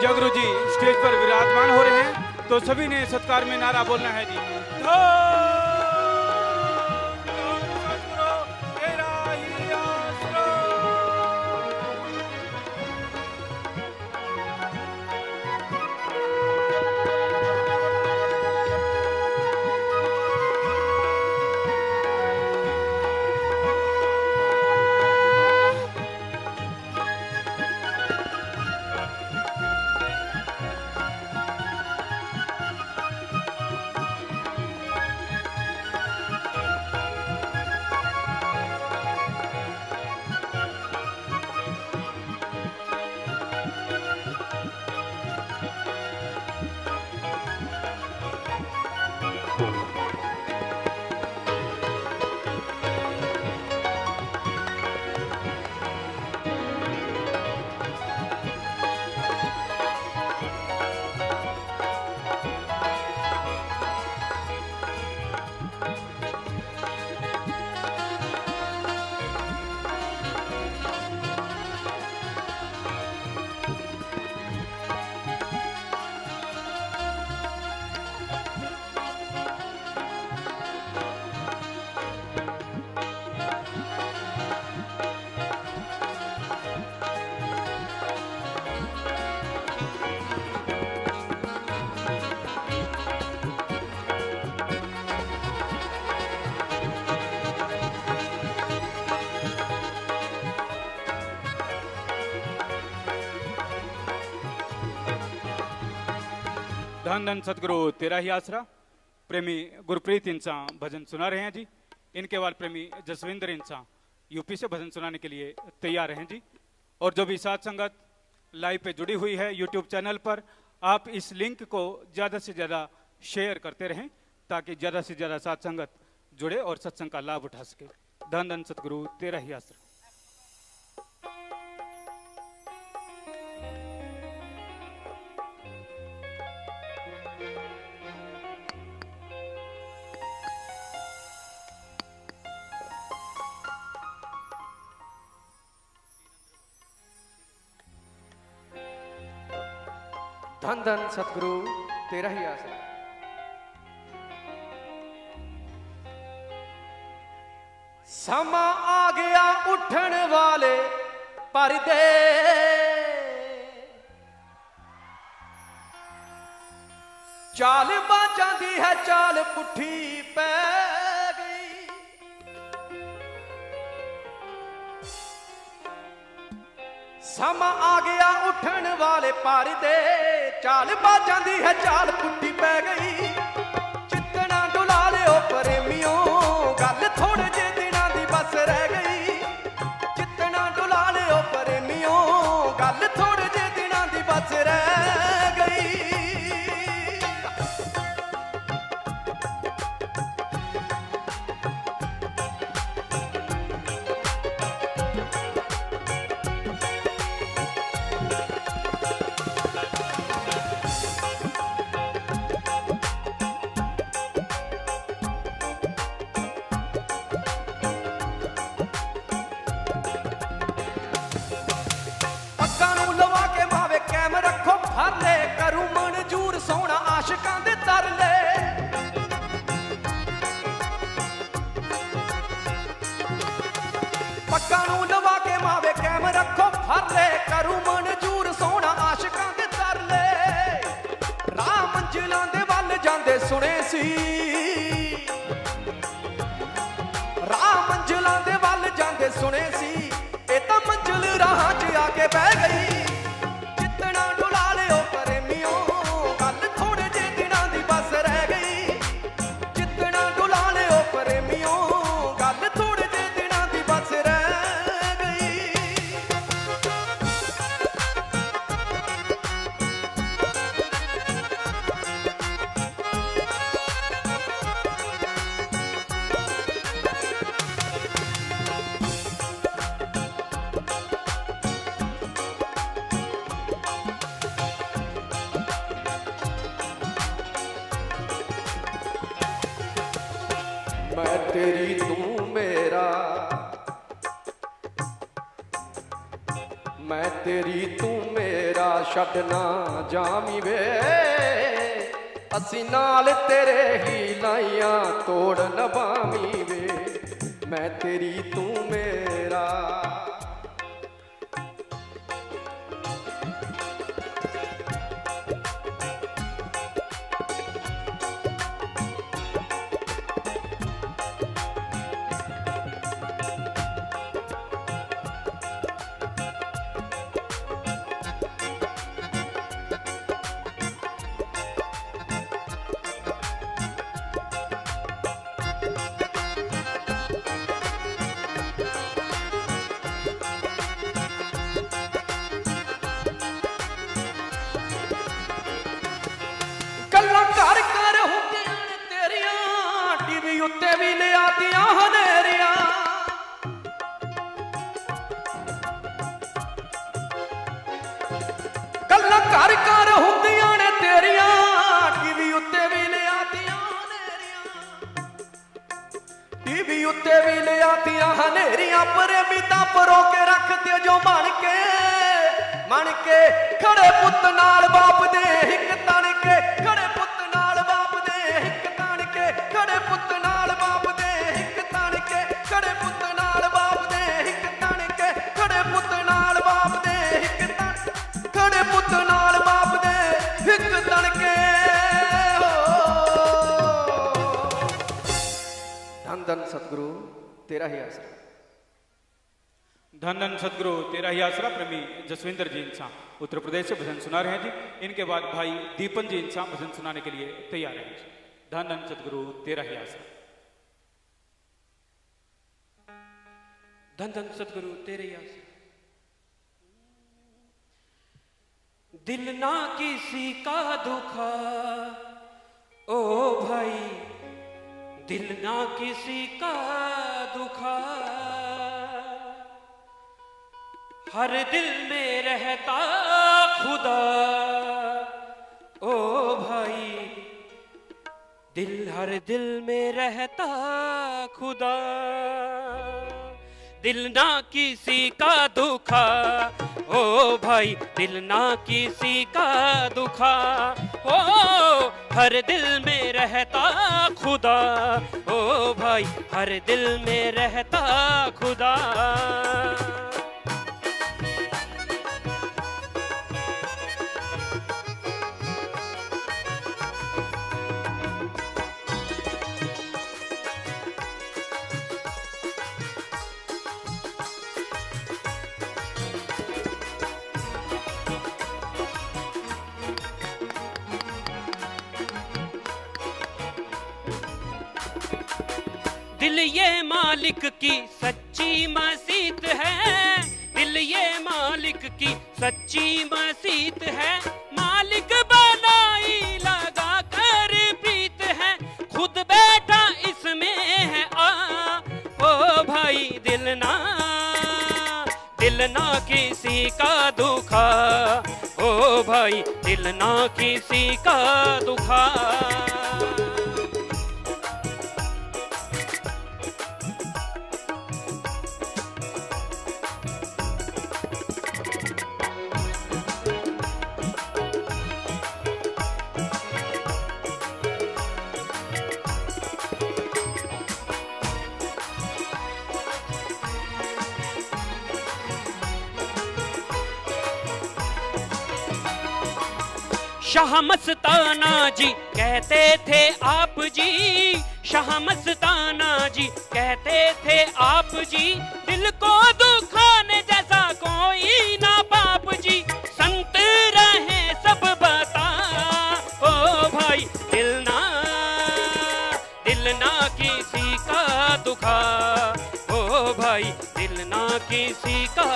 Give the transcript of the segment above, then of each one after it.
जगरू जी stage पर विराजमान हो रहे हैं, तो सभी ने सत्कार में नारा बोलना है जी। धन धन सतगुरु तेरा ही आसरा। प्रेमी गुरप्रीत इंसान भजन सुना रहे हैं जी। इनके बाद प्रेमी जसविंदर इंसान यूपी से भजन सुनाने के लिए तैयार हैं जी। और जो भी साथ संगत लाइव पे जुड़ी हुई है यूट्यूब चैनल पर, आप इस लिंक को ज़्यादा से ज़्यादा शेयर करते रहें ताकि ज़्यादा से ज़्यादा साथ संगत जुड़े और सत्संग का लाभ उठा सके। धन धन सतगुरु तेरा ही आसरा। धन धन सतगुरु तेरा ही आसरा। समा आ गया उठन वाले परदे, चाल बाजां दी है चाल पुठी पै गई। समा आ गया उठन वाले परदे, चाल बाजां दी है चाल पुठी पै गई। चितना डुला लियो प्रेमियों, गल थोड़े जे दिनां दी बस रह गई। चितना डुला लियो प्रेमियों, गल थोड़े जे दिनां दी बस रह गई। आशिकां दे तरले पक्का नूं लवा के मावे कैम रखो फरले, करूं मंजूर सोना आशिकां दे तरले। राह मंजिलां दे वल जांदे सुने सी, राह मंजिलां दे वल जांदे सुने सी। ए तां मंजिल राह च आके बह गई। जितना डुला लियो प्रेमियों, मैं तेरी तू मेरा, मैं तेरी तू मेरा छड्डना जामी वे असी नाल तेरे ही लाइयां तोड़ नभावी वे मैं तेरी तू मेरा। उत्ते भी ले आतियां हनेरियां गल्लां घर घर हुंदियां ने तेरियां टीवी उत्ते भी ले आतियां हनेरियां टीवी उत्ते भी ले आतियां हनेरियां प्रेमी तां परो के रखते जो मन के खड़े पुत नाल बाप दे हिक तन के खड़े पुत नाल बाप दे हिक तन के खड़े पुत नाल बाप दे हिक तन के खड़े पुत नाल बाप दे हिक तन के खड़े पुत नाल बाप दे हिक तन खड़े पुत नाल बाप दे हिक तन के धन धन सतगुरु तेरा ही आसरा। धन धन सतगुरु तेरा ही आसरा प्रेमी जसविंदर जी इंसान उत्तर प्रदेश से भजन सुना रहे हैं जी। इनके बाद भाई दीपन जी इंसान भजन सुनाने के लिए तैयार हैं जी। धन धन सतगुरु तेरा ही आसरा। धन धन सतगुरु तेरे ही आसरा। दिल ना किसी का दुखा ओ भाई दिल ना किसी का दुखा हर दिल में रहता खुदा ओ भाई दिल हर दिल में रहता खुदा दिल ना किसी का दुखा ओ भाई दिल ना किसी का दुखा ओ हर दिल में रहता खुदा ओ भाई हर दिल में रहता खुदा। दिल ये मालिक की सच्ची मसीत है दिल ये मालिक की सच्ची मसीत है मालिक बनाई लगा कर प्रीत है खुद बैठा इसमें है ओ भाई दिल ना किसी का दुखा ओ भाई दिल ना किसी का दुखा। शाह मस्ताना जी कहते थे आप जी शाह मस्ताना जी कहते थे आप जी दिल को दुखाने जैसा कोई ना बाप जी संत रहे सब बता ओ भाई दिल ना किसी का दुखा ओ भाई दिल ना किसी का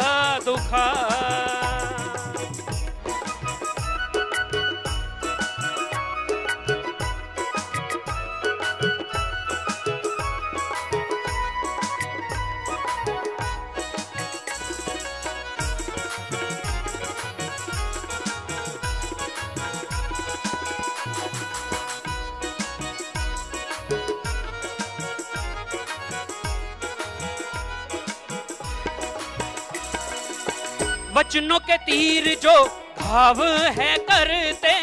दुखा। वचनों के तीर जो घाव है करते,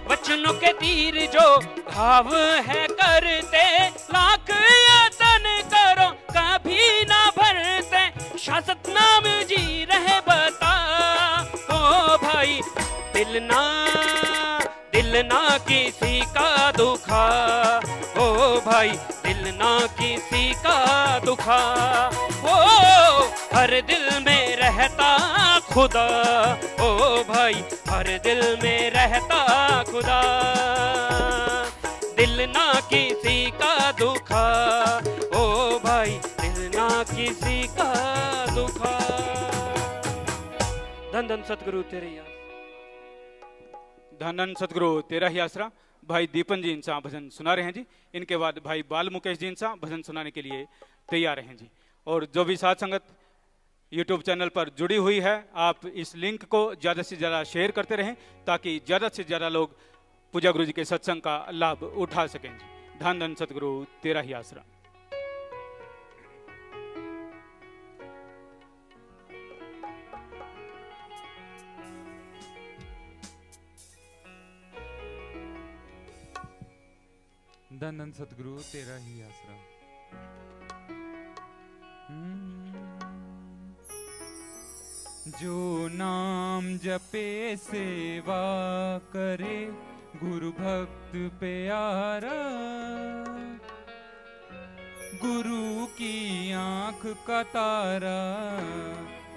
वचनों के तीर जो घाव है करते, लाख यतन करो कभी ना भरते, शासत नाम जी रहे बता। ओ भाई दिल ना किसी का दुखा, ओ भाई दिल ना किसी का दुखा, ओ हर दिल में रहता खुदा, ओ भाई हर दिल में रहता खुदा, दिल ना किसी का दुखा, ओ भाई दिल ना किसी का दुखा। धन धन सतगुरु तेरे यार, धन धन सतगुरु तेरा ही आसरा। भाई दीपन जी इंसा भजन सुना रहे हैं जी। इनके बाद भाई बाल मुकेश जी इंसा भजन सुनाने के लिए तैयार हैं जी। और जो भी साथ संगत यूट्यूब चैनल पर जुड़ी हुई है, आप इस लिंक को ज़्यादा से ज़्यादा शेयर करते रहें ताकि ज़्यादा से ज़्यादा लोग पूजा गुरु जी के सत्संग का लाभ उठा सकें जी। धन धन सतगुरु तेरा ही आसरा। धन धन सतगुरु तेरा ही आसरा। जो नाम जपे सेवा करे गुरु भक्त प्यारा, गुरु की आंख का तारा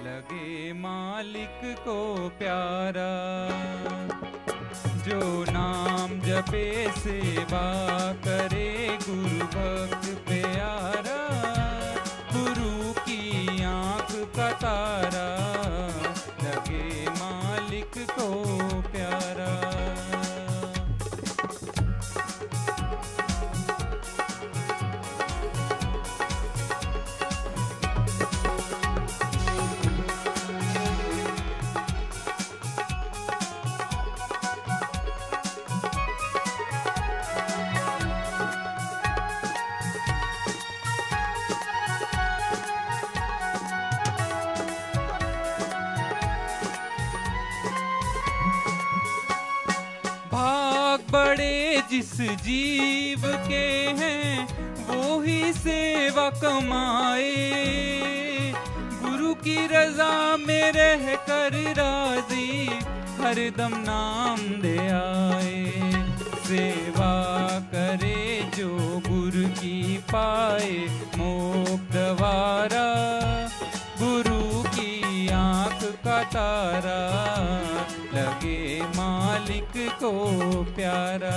लगे मालिक को प्यारा। जो नाम जपे सेवा करे गुरु भक्त प्यारा, गुरु की आंख का तारा लगे मालिक को प्यारा। बड़े जिस जीव के हैं वो ही सेवा कमाए, गुरु की रजा में रह कर राजी हरदम नाम दे आए। सेवा करे जो गुरु की पाए मोक्ष द्वारा, गुरु की आंख का तारा लगे मालिक को प्यारा।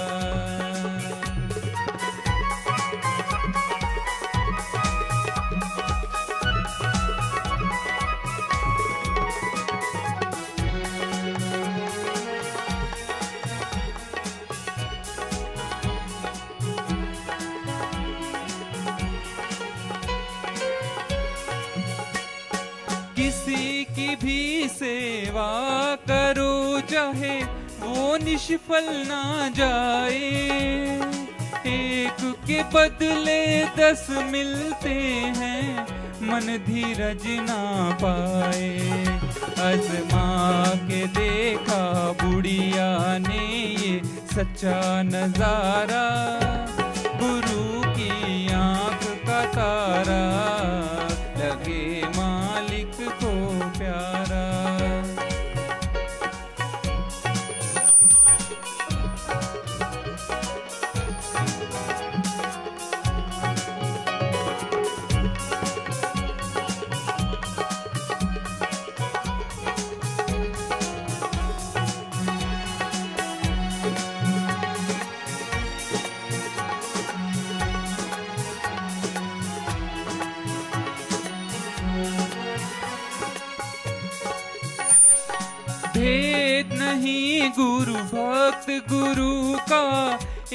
किसी की भी सेवा करो चाहे वो निष्फल ना जाए, एक के बदले 10 मिलते हैं मन धीरज ना पाए। आजमा के देखा बुढ़िया ने ये सच्चा नजारा, गुरु की आंख का तारा लगे मालिक को प्यारा। भेद नहीं गुरु भक्त गुरु का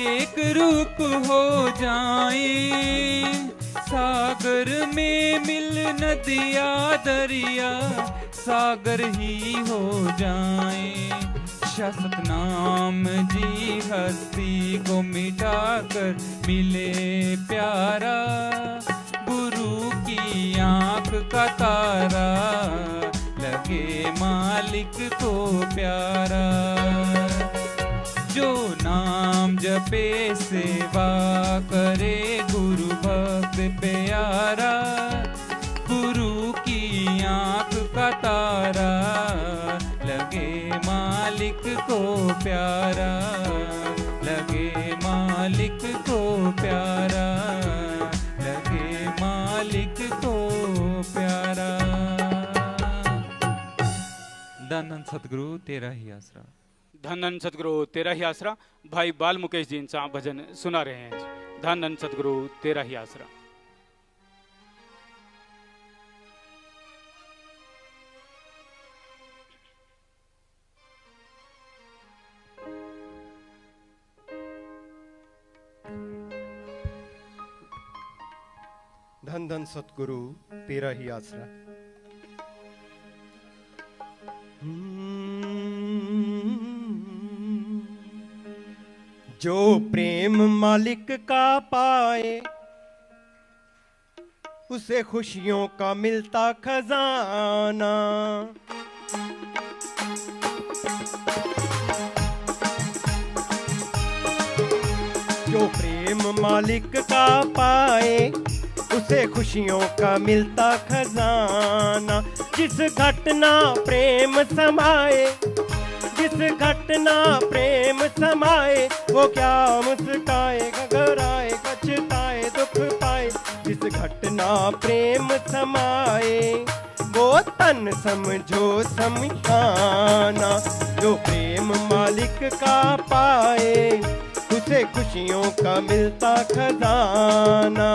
एक रूप हो जाए, सागर में मिल नदिया दरिया सागर ही हो जाए। शाश्वत नाम जी हस्ती को मिटाकर मिले प्यारा, गुरु की आंख का तारा लगे मालिक को प्यारा। जो नाम जपे सेवा करे गुरु भक्त प्यारा, गुरु की आंख का तारा लगे मालिक को प्यारा, लगे मालिक को प्यारा, लगे मालिक को प्यारा। धन धन सतगुरु तेरा ही आसरा। धन धन सतगुरु तेरा ही आसरा। भाई बाल मुकेश जी इनसा भजन सुना रहे हैं जी। धन धन सतगुरु तेरा ही आसरा। धन धन सतगुरु तेरा ही आसरा। जो प्रेम मालिक का पाए उसे खुशियों का मिलता खजाना। जो प्रेम मालिक का पाए उसे खुशियों का मिलता खजाना। जिस घटना प्रेम समाए, जिस घटना प्रेम समाए, वो क्या मुस्काए घबराए पछताए दुख पाए। जिस घटना प्रेम समाए वो तन समझो समझाना। जो प्रेम मालिक का पाए उसे खुशियों का मिलता खजाना।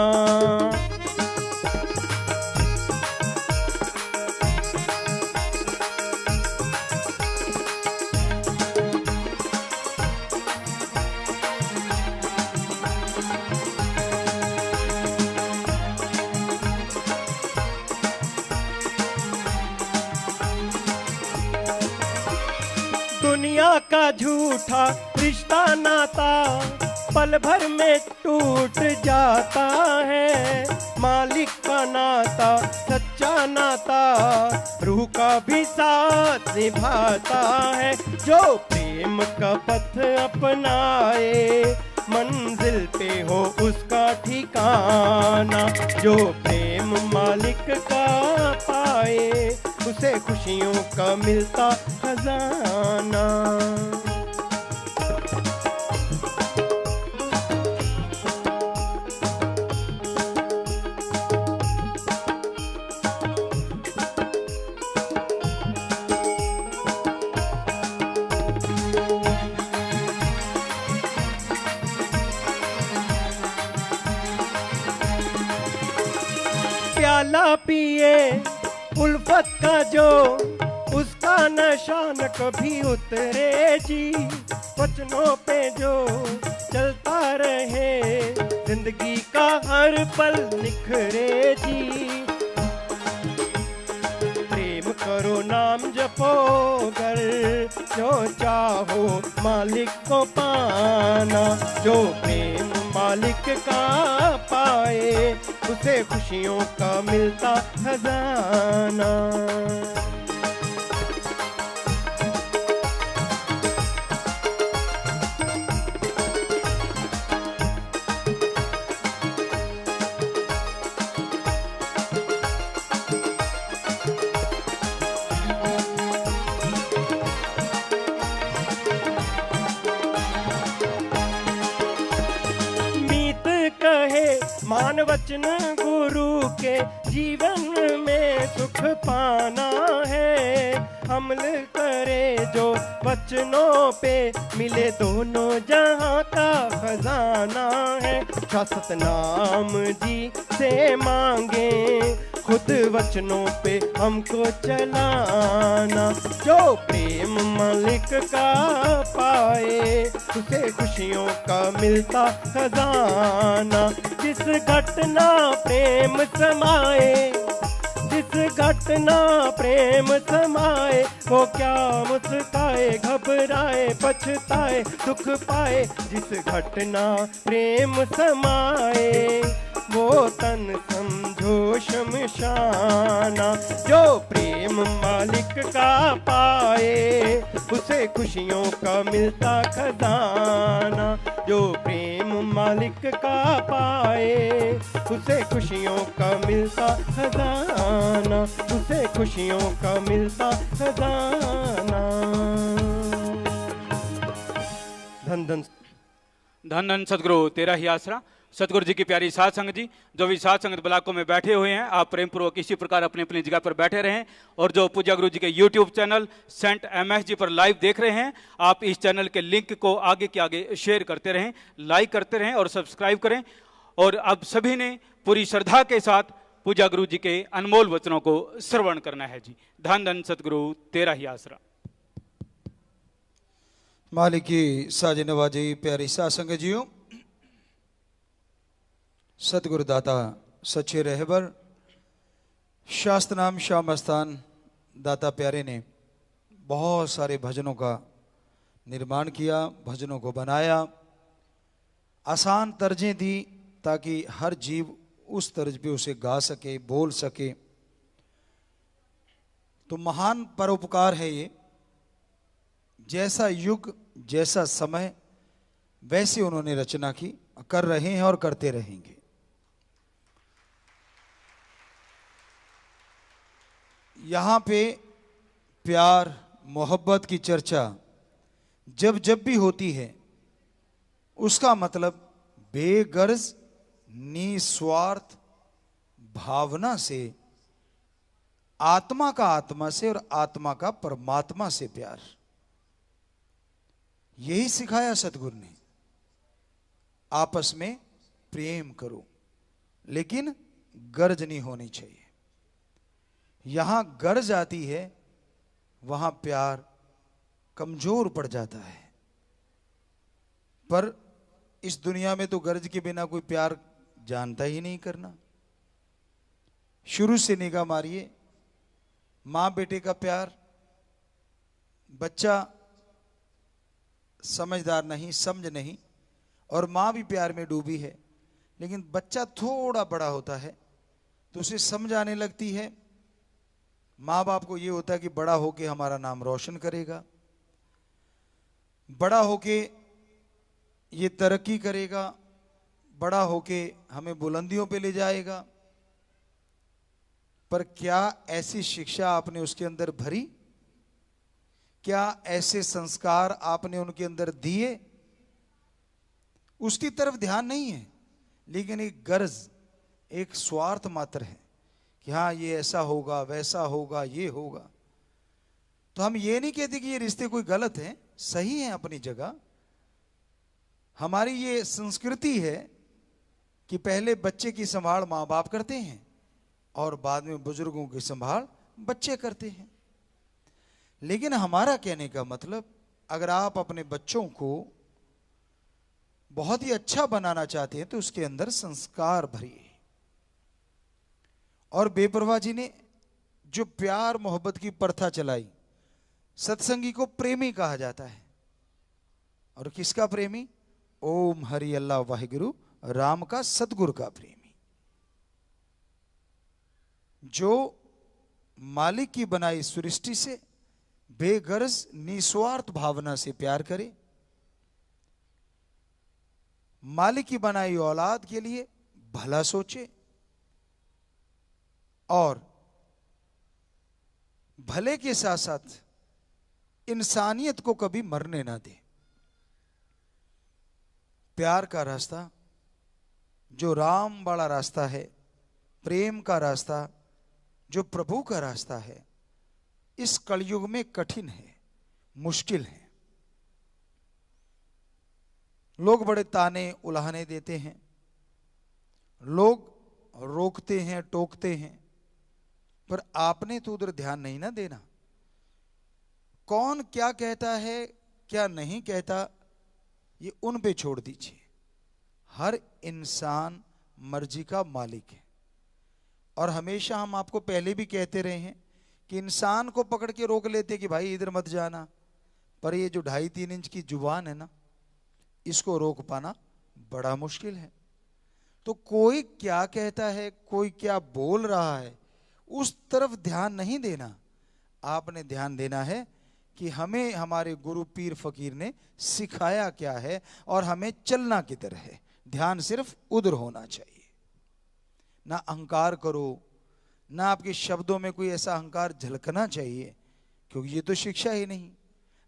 दुनिया का झूठा रिश्ता नाता पल भर में टूट जाता है। मालिक का नाता सच्चा नाता रूह का भी साथ निभाता है। जो प्रेम का पथ अपनाए मंजिल पे हो उसका ठिकाना। जो प्रेम मालिक का पाए उसे खुशियों का मिलता खजाना। प्याला पिए उल्फत का जो उसका नशा न कभी उतरे जी। वचनों पे जो चलता रहे जिंदगी का हर पल निखरे जी। प्रेम करो नाम जपो कर जो चाहो मालिक को पाना। जो प्रेम मालिक का पाए उसे खुशियों का मिलता खजाना। मान वचन गुरु के जीवन में सुख पाना है। अमल करे जो वचनों पे मिले दोनों जहां का खजाना है। शाश्वत नाम जी से मांगे खुद वचनों पे हमको चलाना। जो प्रेम मालिक का पाए उसे खुशियों का मिलता खजाना। जिस घटना प्रेम समाए, जिस घटना प्रेम समाए, वो क्या मुस्काए घबराए पछताए दुख पाए। जिस घटना प्रेम समाए वो तन समझो शमशाना। जो प्रेम मालिक का पाए उसे खुशियों का मिलता खजाना। जो प्रेम मालिक का पाए उसे खुशियों का मिलता खजाना। उसे खुशियों का मिलता खजाना। धन धन धन धन सदगुरु तेरा ही आसरा। सतगुरु जी की प्यारी साध संगत जी, जो भी साध संगत ब्लाकों में बैठे हुए हैं, आप प्रेम पूर्वक इसी प्रकार अपनी अपनी जगह पर बैठे रहें। और जो पूज्य गुरु जी के YouTube चैनल सेंट MS जी पर लाइव देख रहे हैं, आप इस चैनल के लिंक को आगे के आगे शेयर करते रहें, लाइक करते रहें और सब्सक्राइब करें। और अब सभी ने पूरी श्रद्धा के साथ पूज्य गुरु जी के अनमोल वचनों को श्रवण करना है जी। धन धन सतगुरु तेरा ही आसरा। मालिक की साज नवाजी प्यारी साध संगत जियों, सतगुरु दाता सच्चे रहबर शास्त्र नाम श्याम स्थान दाता प्यारे ने बहुत सारे भजनों का निर्माण किया, भजनों को बनाया, आसान तर्जें दी ताकि हर जीव उस तर्ज पे उसे गा सके, बोल सके। तो महान परोपकार है ये। जैसा युग जैसा समय वैसे उन्होंने रचना की, कर रहे हैं और करते रहेंगे। यहाँ पे प्यार मोहब्बत की चर्चा जब जब भी होती है, उसका मतलब बेगर्ज निस्वार्थ भावना से, आत्मा का आत्मा से और आत्मा का परमात्मा से प्यार। यही सिखाया सतगुरु ने। आपस में प्रेम करो, लेकिन गर्ज नहीं होनी चाहिए। यहां गर्ज आती है, वहां प्यार कमजोर पड़ जाता है। पर इस दुनिया में तो गर्ज के बिना कोई प्यार जानता ही नहीं करना। शुरू से निगाह मारिए, मां बेटे का प्यार, बच्चा समझदार नहीं, समझ नहीं, और मां भी प्यार में डूबी है। लेकिन बच्चा थोड़ा बड़ा होता है तो उसे समझ आने लगती है। माँ बाप को ये होता है कि बड़ा होके हमारा नाम रोशन करेगा, बड़ा होके ये तरक्की करेगा, बड़ा होके हमें बुलंदियों पे ले जाएगा। पर क्या ऐसी शिक्षा आपने उसके अंदर भरी? क्या ऐसे संस्कार आपने उनके अंदर दिए? उसकी तरफ ध्यान नहीं है, लेकिन एक गर्ज, एक स्वार्थ मात्र है कि हाँ ये ऐसा होगा, वैसा होगा, ये होगा। तो हम ये नहीं कहते कि ये रिश्ते कोई गलत हैं, सही हैं अपनी जगह। हमारी ये संस्कृति है कि पहले बच्चे की संभाल माँ बाप करते हैं और बाद में बुजुर्गों की संभाल बच्चे करते हैं। लेकिन हमारा कहने का मतलब, अगर आप अपने बच्चों को बहुत ही अच्छा बनाना चाहते हैं तो उसके अंदर संस्कार भरिए। और बेपरवाह जी ने जो प्यार मोहब्बत की प्रथा चलाई, सत्संगी को प्रेमी कहा जाता है। और किसका प्रेमी? ओम हरि अल्लाह वाहिगुरु राम का, सतगुरु का प्रेमी, जो मालिक की बनाई सृष्टि से बेगर्ज निस्वार्थ भावना से प्यार करे, मालिक की बनाई औलाद के लिए भला सोचे और भले के साथ साथ इंसानियत को कभी मरने ना दे। प्यार का रास्ता जो राम वाला रास्ता है, प्रेम का रास्ता जो प्रभु का रास्ता है, इस कलयुग में कठिन है, मुश्किल है। लोग बड़े ताने उलाहने देते हैं, लोग रोकते हैं, टोकते हैं, पर आपने तो उधर ध्यान नहीं ना देना। कौन क्या कहता है, क्या नहीं कहता, ये उन पे छोड़ दीजिए। हर इंसान मर्जी का मालिक है। और हमेशा हम आपको पहले भी कहते रहे हैं कि इंसान को पकड़ के रोक लेते कि भाई इधर मत जाना, पर ये जो 2.5-3 इंच की जुबान है ना, इसको रोक पाना बड़ा मुश्किल है। तो कोई क्या कहता है, कोई क्या बोल रहा है, उस तरफ ध्यान नहीं देना। आपने ध्यान देना है कि हमें हमारे गुरु पीर फकीर ने सिखाया क्या है और हमें चलना किधर है। ध्यान सिर्फ उधर होना चाहिए। ना अहंकार करो, ना आपके शब्दों में कोई ऐसा अहंकार झलकना चाहिए, क्योंकि ये तो शिक्षा ही नहीं।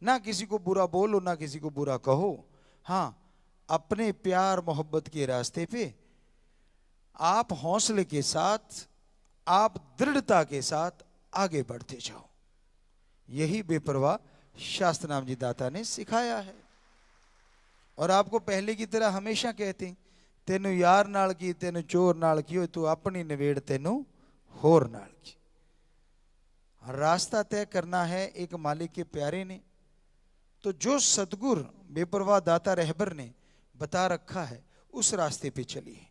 ना किसी को बुरा बोलो, ना किसी को बुरा कहो। हाँ, अपने प्यार मोहब्बत के रास्ते पे आप हौसले के साथ, आप दृढ़ता के साथ आगे बढ़ते जाओ। यही बेपरवाह शास्त्र नाम जी दाता ने सिखाया है। और आपको पहले की तरह हमेशा कहते हैं, तेनू यार नाल की, तेनू चोर नाल की, तू अपनी नवेड़ तेनू होर नाल की। रास्ता तय करना है एक मालिक के प्यारे ने। तो जो सतगुर बेपरवाह दाता रहबर ने बता रखा है, उस रास्ते पे चलिए।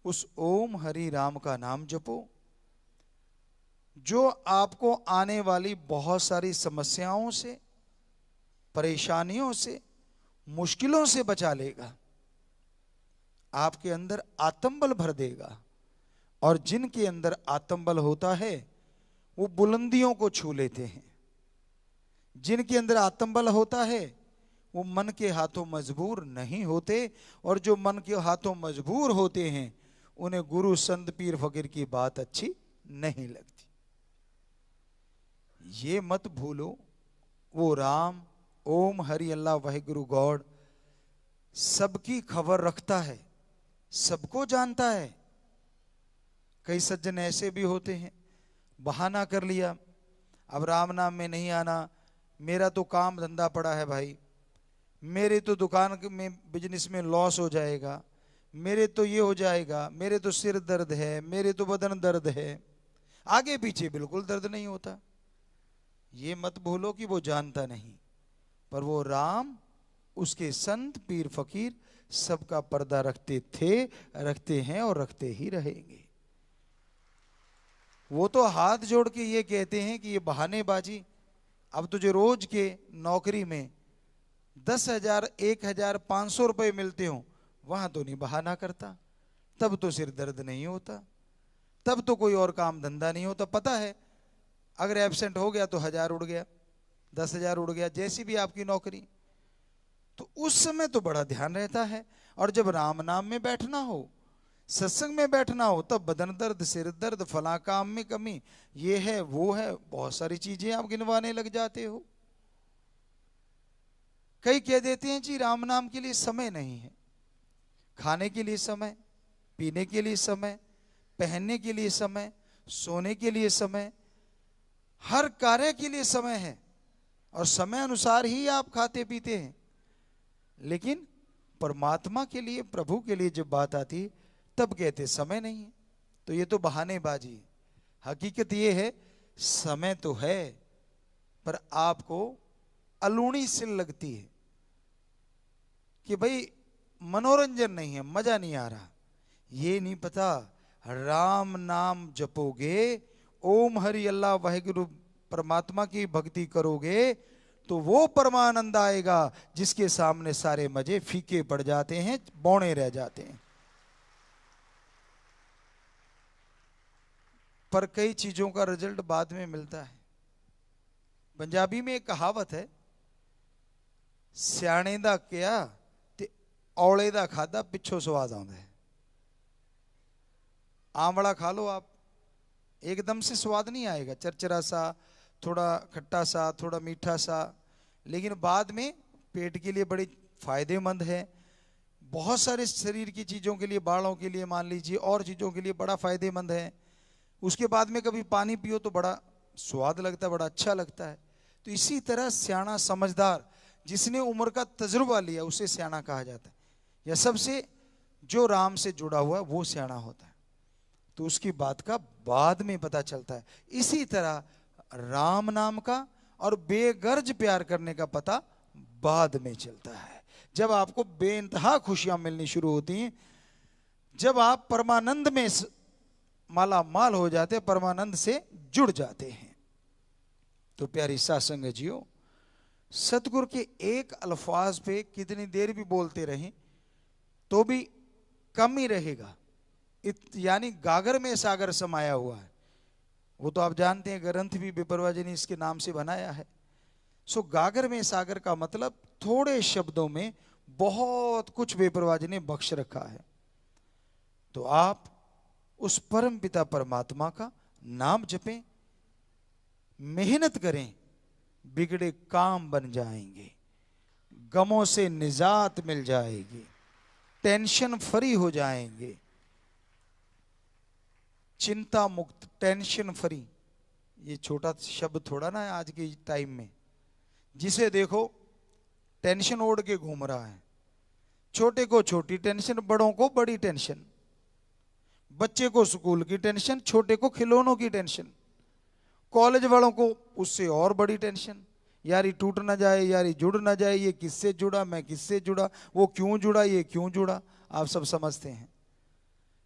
उस ओम हरि राम का नाम जपो, जो आपको आने वाली बहुत सारी समस्याओं से, परेशानियों से, मुश्किलों से बचा लेगा। आपके अंदर आत्मबल भर देगा। और जिनके अंदर आत्मबल होता है वो बुलंदियों को छू लेते हैं। जिनके अंदर आत्मबल होता है वो मन के हाथों मजबूर नहीं होते। और जो मन के हाथों मजबूर होते हैं उन्हें गुरु संत पीर फकीर की बात अच्छी नहीं लगती। ये मत भूलो, वो राम, ओम हरि अल्लाह वाहिगुरु गॉड सबकी खबर रखता है, सबको जानता है। कई सज्जन ऐसे भी होते हैं, बहाना कर लिया, अब राम नाम में नहीं आना, मेरा तो काम धंधा पड़ा है भाई, मेरे तो दुकान में बिजनेस में लॉस हो जाएगा, मेरे तो ये हो जाएगा, मेरे तो सिर दर्द है, मेरे तो बदन दर्द है। आगे पीछे बिल्कुल दर्द नहीं होता। ये मत भूलो कि वो जानता नहीं, पर वो राम, उसके संत पीर फकीर सबका पर्दा रखते थे, रखते हैं और रखते ही रहेंगे। वो तो हाथ जोड़ के ये कहते हैं कि ये बहानेबाजी, अब तुझे रोज के नौकरी में 10,000, 1,500 रुपए मिलते हो, वहां तो नहीं बहाना करता, तब तो सिर दर्द नहीं होता, तब तो कोई और काम धंधा नहीं होता। पता है अगर एब्सेंट हो गया तो 1,000 उड़ गया, 10,000 उड़ गया, जैसी भी आपकी नौकरी। तो उस समय तो बड़ा ध्यान रहता है। और जब राम नाम में बैठना हो, सत्संग में बैठना हो, तब बदन दर्द, सिर दर्द, फला काम में कमी, ये है वो है, बहुत सारी चीजें आप गिनवाने लग जाते हो। कई कह देते हैं जी राम नाम के लिए समय नहीं है। खाने के लिए समय, पीने के लिए समय, पहनने के लिए समय, सोने के लिए समय, हर कार्य के लिए समय है और समय अनुसार ही आप खाते पीते हैं। लेकिन परमात्मा के लिए, प्रभु के लिए जब बात आती तब कहते समय नहीं है। तो ये तो बहानेबाजी है। हकीकत ये है समय तो है, पर आपको अलूणी सी लगती है कि भाई मनोरंजन नहीं है, मजा नहीं आ रहा। ये नहीं पता राम नाम जपोगे, ओम हरि अल्लाह वाहिगुरु परमात्मा की भक्ति करोगे तो वो परमानंद आएगा जिसके सामने सारे मजे फीके पड़ जाते हैं, बौने रह जाते हैं। पर कई चीजों का रिजल्ट बाद में मिलता है। पंजाबी में एक कहावत है, सियाणे दा क्या ते औले दा खादा पिछों स्वाद आंदा है। आंवला खा लो आप, एकदम से स्वाद नहीं आएगा, चरचरा सा, थोड़ा खट्टा सा, थोड़ा मीठा सा, लेकिन बाद में पेट के लिए बड़ी फायदेमंद है। बहुत सारे शरीर की चीज़ों के लिए, बालों के लिए मान लीजिए, और चीज़ों के लिए बड़ा फायदेमंद है। उसके बाद में कभी पानी पियो तो बड़ा स्वाद लगता है, बड़ा अच्छा लगता है। तो इसी तरह सियाना समझदार, जिसने उम्र का तजुर्बा लिया, उसे सियाना कहा जाता है। या सबसे जो राम से जुड़ा हुआ है वो सियाना होता है। तो उसकी बात का बाद में पता चलता है। इसी तरह राम नाम का और बेगर्ज प्यार करने का पता बाद में चलता है, जब आपको बेइंतहा खुशियां मिलनी शुरू होती हैं, जब आप परमानंद में माला माल हो जाते, परमानंद से जुड़ जाते हैं। तो प्यारी सासंग जियो, सतगुरु के एक अल्फाज पे कितनी देर भी बोलते रहें तो भी कम ही रहेगा। यानी गागर में सागर समाया हुआ है। वो तो आप जानते हैं, ग्रंथ भी बेपरवाह जी ने इसके नाम से बनाया है। सो गागर में सागर का मतलब थोड़े शब्दों में बहुत कुछ बेपरवाह जी ने बख्श रखा है। तो आप उस परम पिता परमात्मा का नाम जपें, मेहनत करें, बिगड़े काम बन जाएंगे, गमों से निजात मिल जाएगी, टेंशन फ्री हो जाएंगे, चिंता मुक्त, टेंशन फ्री। ये छोटा शब्द थोड़ा ना है आज के टाइम में। जिसे देखो टेंशन ओढ़ के घूम रहा है। छोटे को छोटी टेंशन, बड़ों को बड़ी टेंशन, बच्चे को स्कूल की टेंशन, छोटे को खिलौनों की टेंशन, कॉलेज वालों को उससे और बड़ी टेंशन, यार ये टूट ना जाए, यार ये जुड़ ना जाए, ये किससे जुड़ा, मैं किससे जुड़ा, वो क्यों जुड़ा, ये क्यों जुड़ा, आप सब समझते हैं।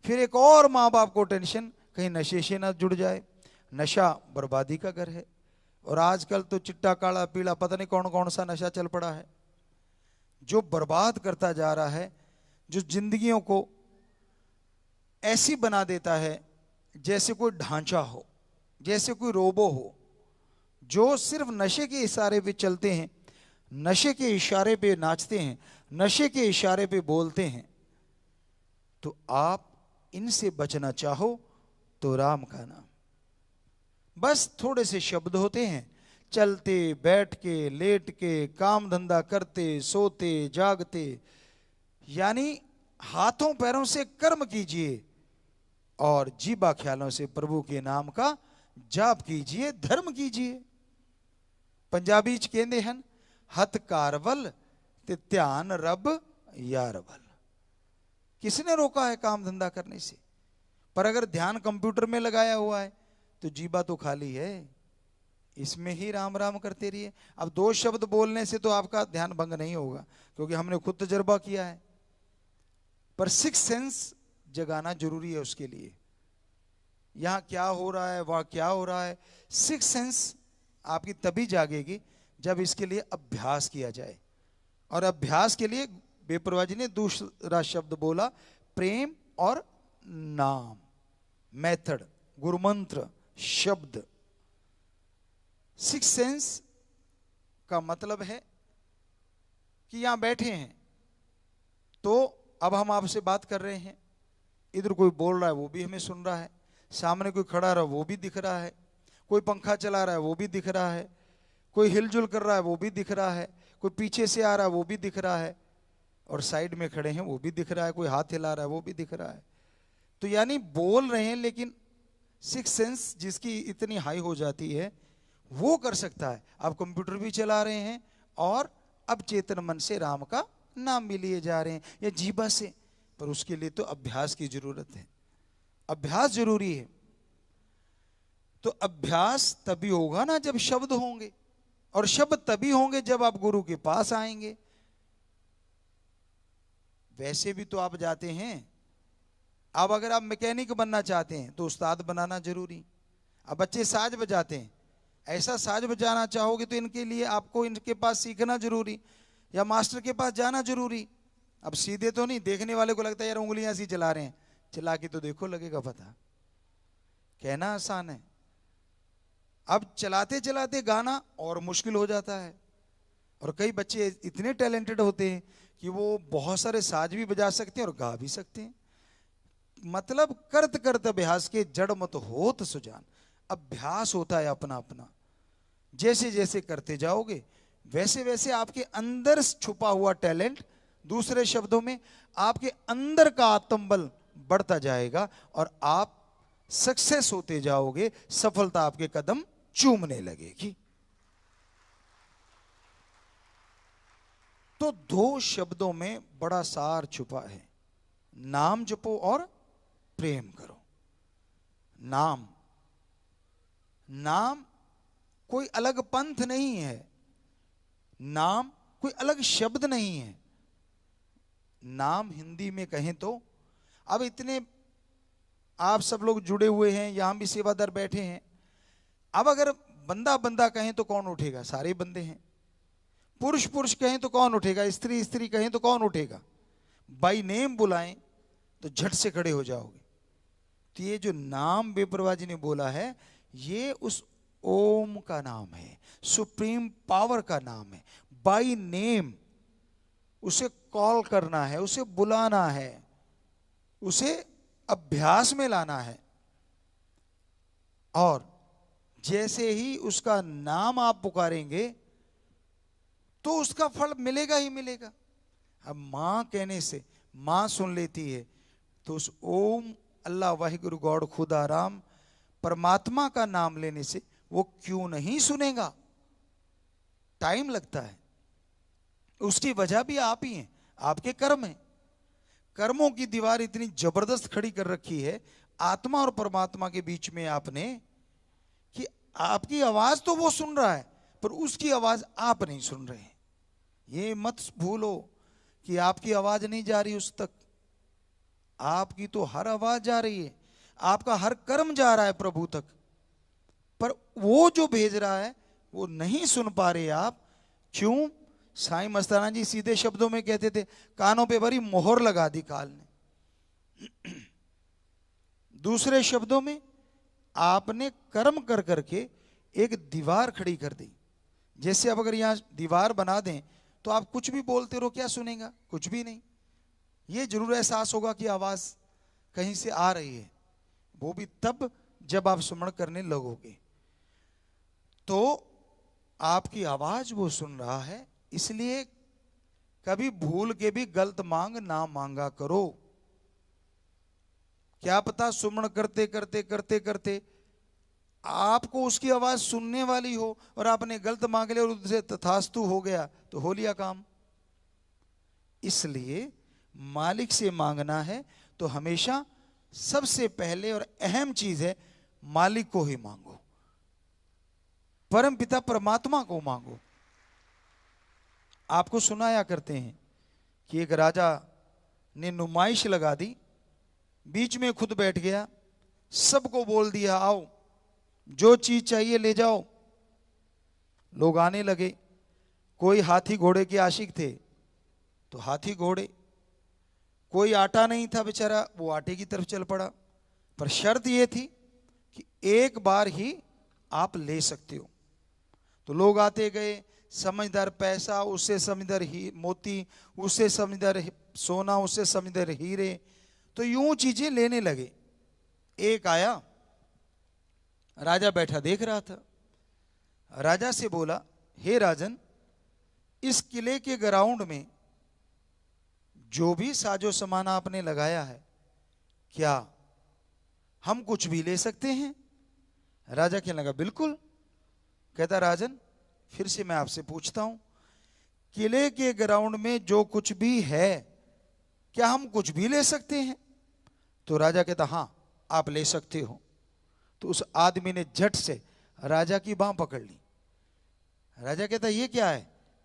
फिर एक और माँ बाप को टेंशन, कहीं नशे से ना जुड़ जाए। नशा बर्बादी का घर है। और आजकल तो चिट्टा काला पीला पता नहीं कौन कौन सा नशा चल पड़ा है, जो बर्बाद करता जा रहा है, जो जिंदगियों को ऐसी बना देता है जैसे कोई ढांचा हो, जैसे कोई रोबो हो, जो सिर्फ नशे के इशारे पे चलते हैं, नशे के इशारे पे नाचते हैं, नशे के इशारे पे बोलते हैं। तो आप इनसे बचना चाहो तो राम का नाम, बस थोड़े से शब्द होते हैं, चलते बैठ के लेट के, काम धंधा करते सोते जागते, यानी हाथों पैरों से कर्म कीजिए और जीवा ख्यालों से प्रभु के नाम का जाप कीजिए, धर्म कीजिए। पंजाबी च कहते हैं, हथ कारवल ते ध्यान रब यारवल। किसने रोका है काम धंधा करने से? पर अगर ध्यान कंप्यूटर में लगाया हुआ है तो जीवा तो खाली है, इसमें ही राम राम करते रहिए। अब दो शब्द बोलने से तो आपका ध्यान भंग नहीं होगा, क्योंकि हमने खुद तजर्बा किया है। पर सिक्स सेंस जगाना जरूरी है उसके लिए। यहां क्या हो रहा है, वहां क्या हो रहा है, सिक्स सेंस आपकी तभी जागेगी जब इसके लिए अभ्यास किया जाए। और अभ्यास के लिए बेपरवाह जी ने दूसरा शब्द बोला, प्रेम और नाम, मेथड, गुरुमंत्र, शब्द। सिक्स सेंस का मतलब है कि यहां बैठे हैं तो अब हम आपसे बात कर रहे हैं, इधर कोई बोल रहा है वो भी हमें सुन रहा है, सामने कोई खड़ा रहा वो भी दिख रहा है, कोई पंखा चला रहा है वो भी दिख रहा है, कोई हिलजुल कर रहा है वो भी दिख रहा है, कोई पीछे से आ रहा है वो भी दिख रहा है, और साइड में खड़े हैं वो भी दिख रहा है, कोई हाथ हिला रहा है वो भी दिख रहा है। तो यानी बोल रहे हैं, लेकिन सिक्स सेंस जिसकी इतनी हाई हो जाती है वो कर सकता है। अब कंप्यूटर भी चला रहे हैं और अब चेतन मन से राम का नाम भी लिए जा रहे हैं, या जीवा से, पर उसके लिए तो अभ्यास की जरूरत है, अभ्यास जरूरी है। तो अभ्यास तभी होगा ना जब शब्द होंगे, और शब्द तभी होंगे जब आप गुरु के पास आएंगे। वैसे भी तो आप जाते हैं, अब अगर आप मैकेनिक बनना चाहते हैं तो उस्ताद बनाना जरूरी। अब बच्चे साज बजाते हैं, ऐसा साज बजाना चाहोगे तो इनके लिए आपको इनके पास सीखना जरूरी, या मास्टर के पास जाना जरूरी। अब सीधे तो नहीं, देखने वाले को लगता है यार उंगलियां ऐसी चला रहे हैं, चला के तो देखो लगेगा पता। कहना आसान है, अब चलाते चलाते गाना और मुश्किल हो जाता है। और कई बच्चे इतने टैलेंटेड होते हैं कि वो बहुत सारे साज भी बजा सकते हैं और गा भी सकते हैं। मतलब करत करत अभ्यास के जड़ मत होत सुजान। अभ्यास होता है अपना अपना, जैसे जैसे करते जाओगे वैसे वैसे आपके अंदर छुपा हुआ टैलेंट, दूसरे शब्दों में आपके अंदर का आत्मबल बढ़ता जाएगा और आप सक्सेस होते जाओगे, सफलता आपके कदम चूमने लगेगी। तो दो शब्दों में बड़ा सार छुपा है, नाम जपो और प्रेम करो। नाम, नाम कोई अलग पंथ नहीं है, नाम कोई अलग शब्द नहीं है। नाम हिंदी में कहें तो, अब इतने आप सब लोग जुड़े हुए हैं, यहां भी सेवादार बैठे हैं, अब अगर बंदा बंदा कहें तो कौन उठेगा? सारे बंदे हैं। पुरुष पुरुष कहें तो कौन उठेगा? स्त्री स्त्री कहें तो कौन उठेगा? बाई नेम बुलाएं तो झट से खड़े हो जाओगे। तो ये जो नाम बेपरवाह जी ने बोला है, ये उस ओम का नाम है, सुप्रीम पावर का नाम है। बाय नेम उसे कॉल करना है, उसे बुलाना है, उसे अभ्यास में लाना है। और जैसे ही उसका नाम आप पुकारेंगे तो उसका फल मिलेगा ही मिलेगा। अब मां कहने से मां सुन लेती है, तो उस ओम अल्लाह वाहिगुरु गॉड खुदा राम परमात्मा का नाम लेने से वो क्यों नहीं सुनेगा। टाइम लगता है, उसकी वजह भी आप ही हैं, आपके कर्म हैं। कर्मों की दीवार इतनी जबरदस्त खड़ी कर रखी है आत्मा और परमात्मा के बीच में आपने, कि आपकी आवाज तो वो सुन रहा है पर उसकी आवाज आप नहीं सुन रहे। ये मत भूलो कि आपकी आवाज नहीं जा रही उस तक, आपकी तो हर आवाज जा रही है, आपका हर कर्म जा रहा है प्रभु तक, पर वो जो भेज रहा है वो नहीं सुन पा रहे आप। क्यों? साईं मस्ताना जी सीधे शब्दों में कहते थे, कानों पे बड़ी मोहर लगा दी काल ने। दूसरे शब्दों में आपने कर्म कर करके एक दीवार खड़ी कर दी। जैसे अब अगर यहां दीवार बना दें तो आप कुछ भी बोलते रहो, क्या सुनेगा? कुछ भी नहीं। ये जरूर एहसास होगा कि आवाज कहीं से आ रही है, वो भी तब जब आप सुमरण करने लगोगे। तो आपकी आवाज वो सुन रहा है, इसलिए कभी भूल के भी गलत मांग ना मांगा करो। क्या पता सुमरण करते करते करते करते आपको उसकी आवाज सुनने वाली हो और आपने गलत मांग लिया और उससे तथास्तु हो गया, तो हो लिया काम। इसलिए मालिक से मांगना है तो हमेशा सबसे पहले और अहम चीज है मालिक को ही मांगो, परम पिता परमात्मा को मांगो। आपको सुनाया करते हैं कि एक राजा ने नुमाइश लगा दी, बीच में खुद बैठ गया, सबको बोल दिया आओ जो चीज चाहिए ले जाओ। लोग आने लगे, कोई हाथी घोड़े के आशिक थे तो हाथी घोड़े, कोई आटा नहीं था बेचारा वो आटे की तरफ चल पड़ा, पर शर्त ये थी कि एक बार ही आप ले सकते हो। तो लोग आते गए, समझदार पैसा, उससे समझदार ही मोती, उससे समझदार सोना, उससे समझदार हीरे, तो यूं चीजें लेने लगे। एक आया, राजा बैठा देख रहा था, राजा से बोला, हे राजन, इस किले के ग्राउंड में जो भी साजो सामान आपने लगाया है, क्या हम कुछ भी ले सकते हैं? राजा कहने लगा बिल्कुल। कहता राजन फिर से मैं आपसे पूछता हूं, किले के ग्राउंड में जो कुछ भी है क्या हम कुछ भी ले सकते हैं? तो राजा कहता हां आप ले सकते हो। तो उस आदमी ने झट से राजा की बांह पकड़ ली। राजा कहता ये क्या है?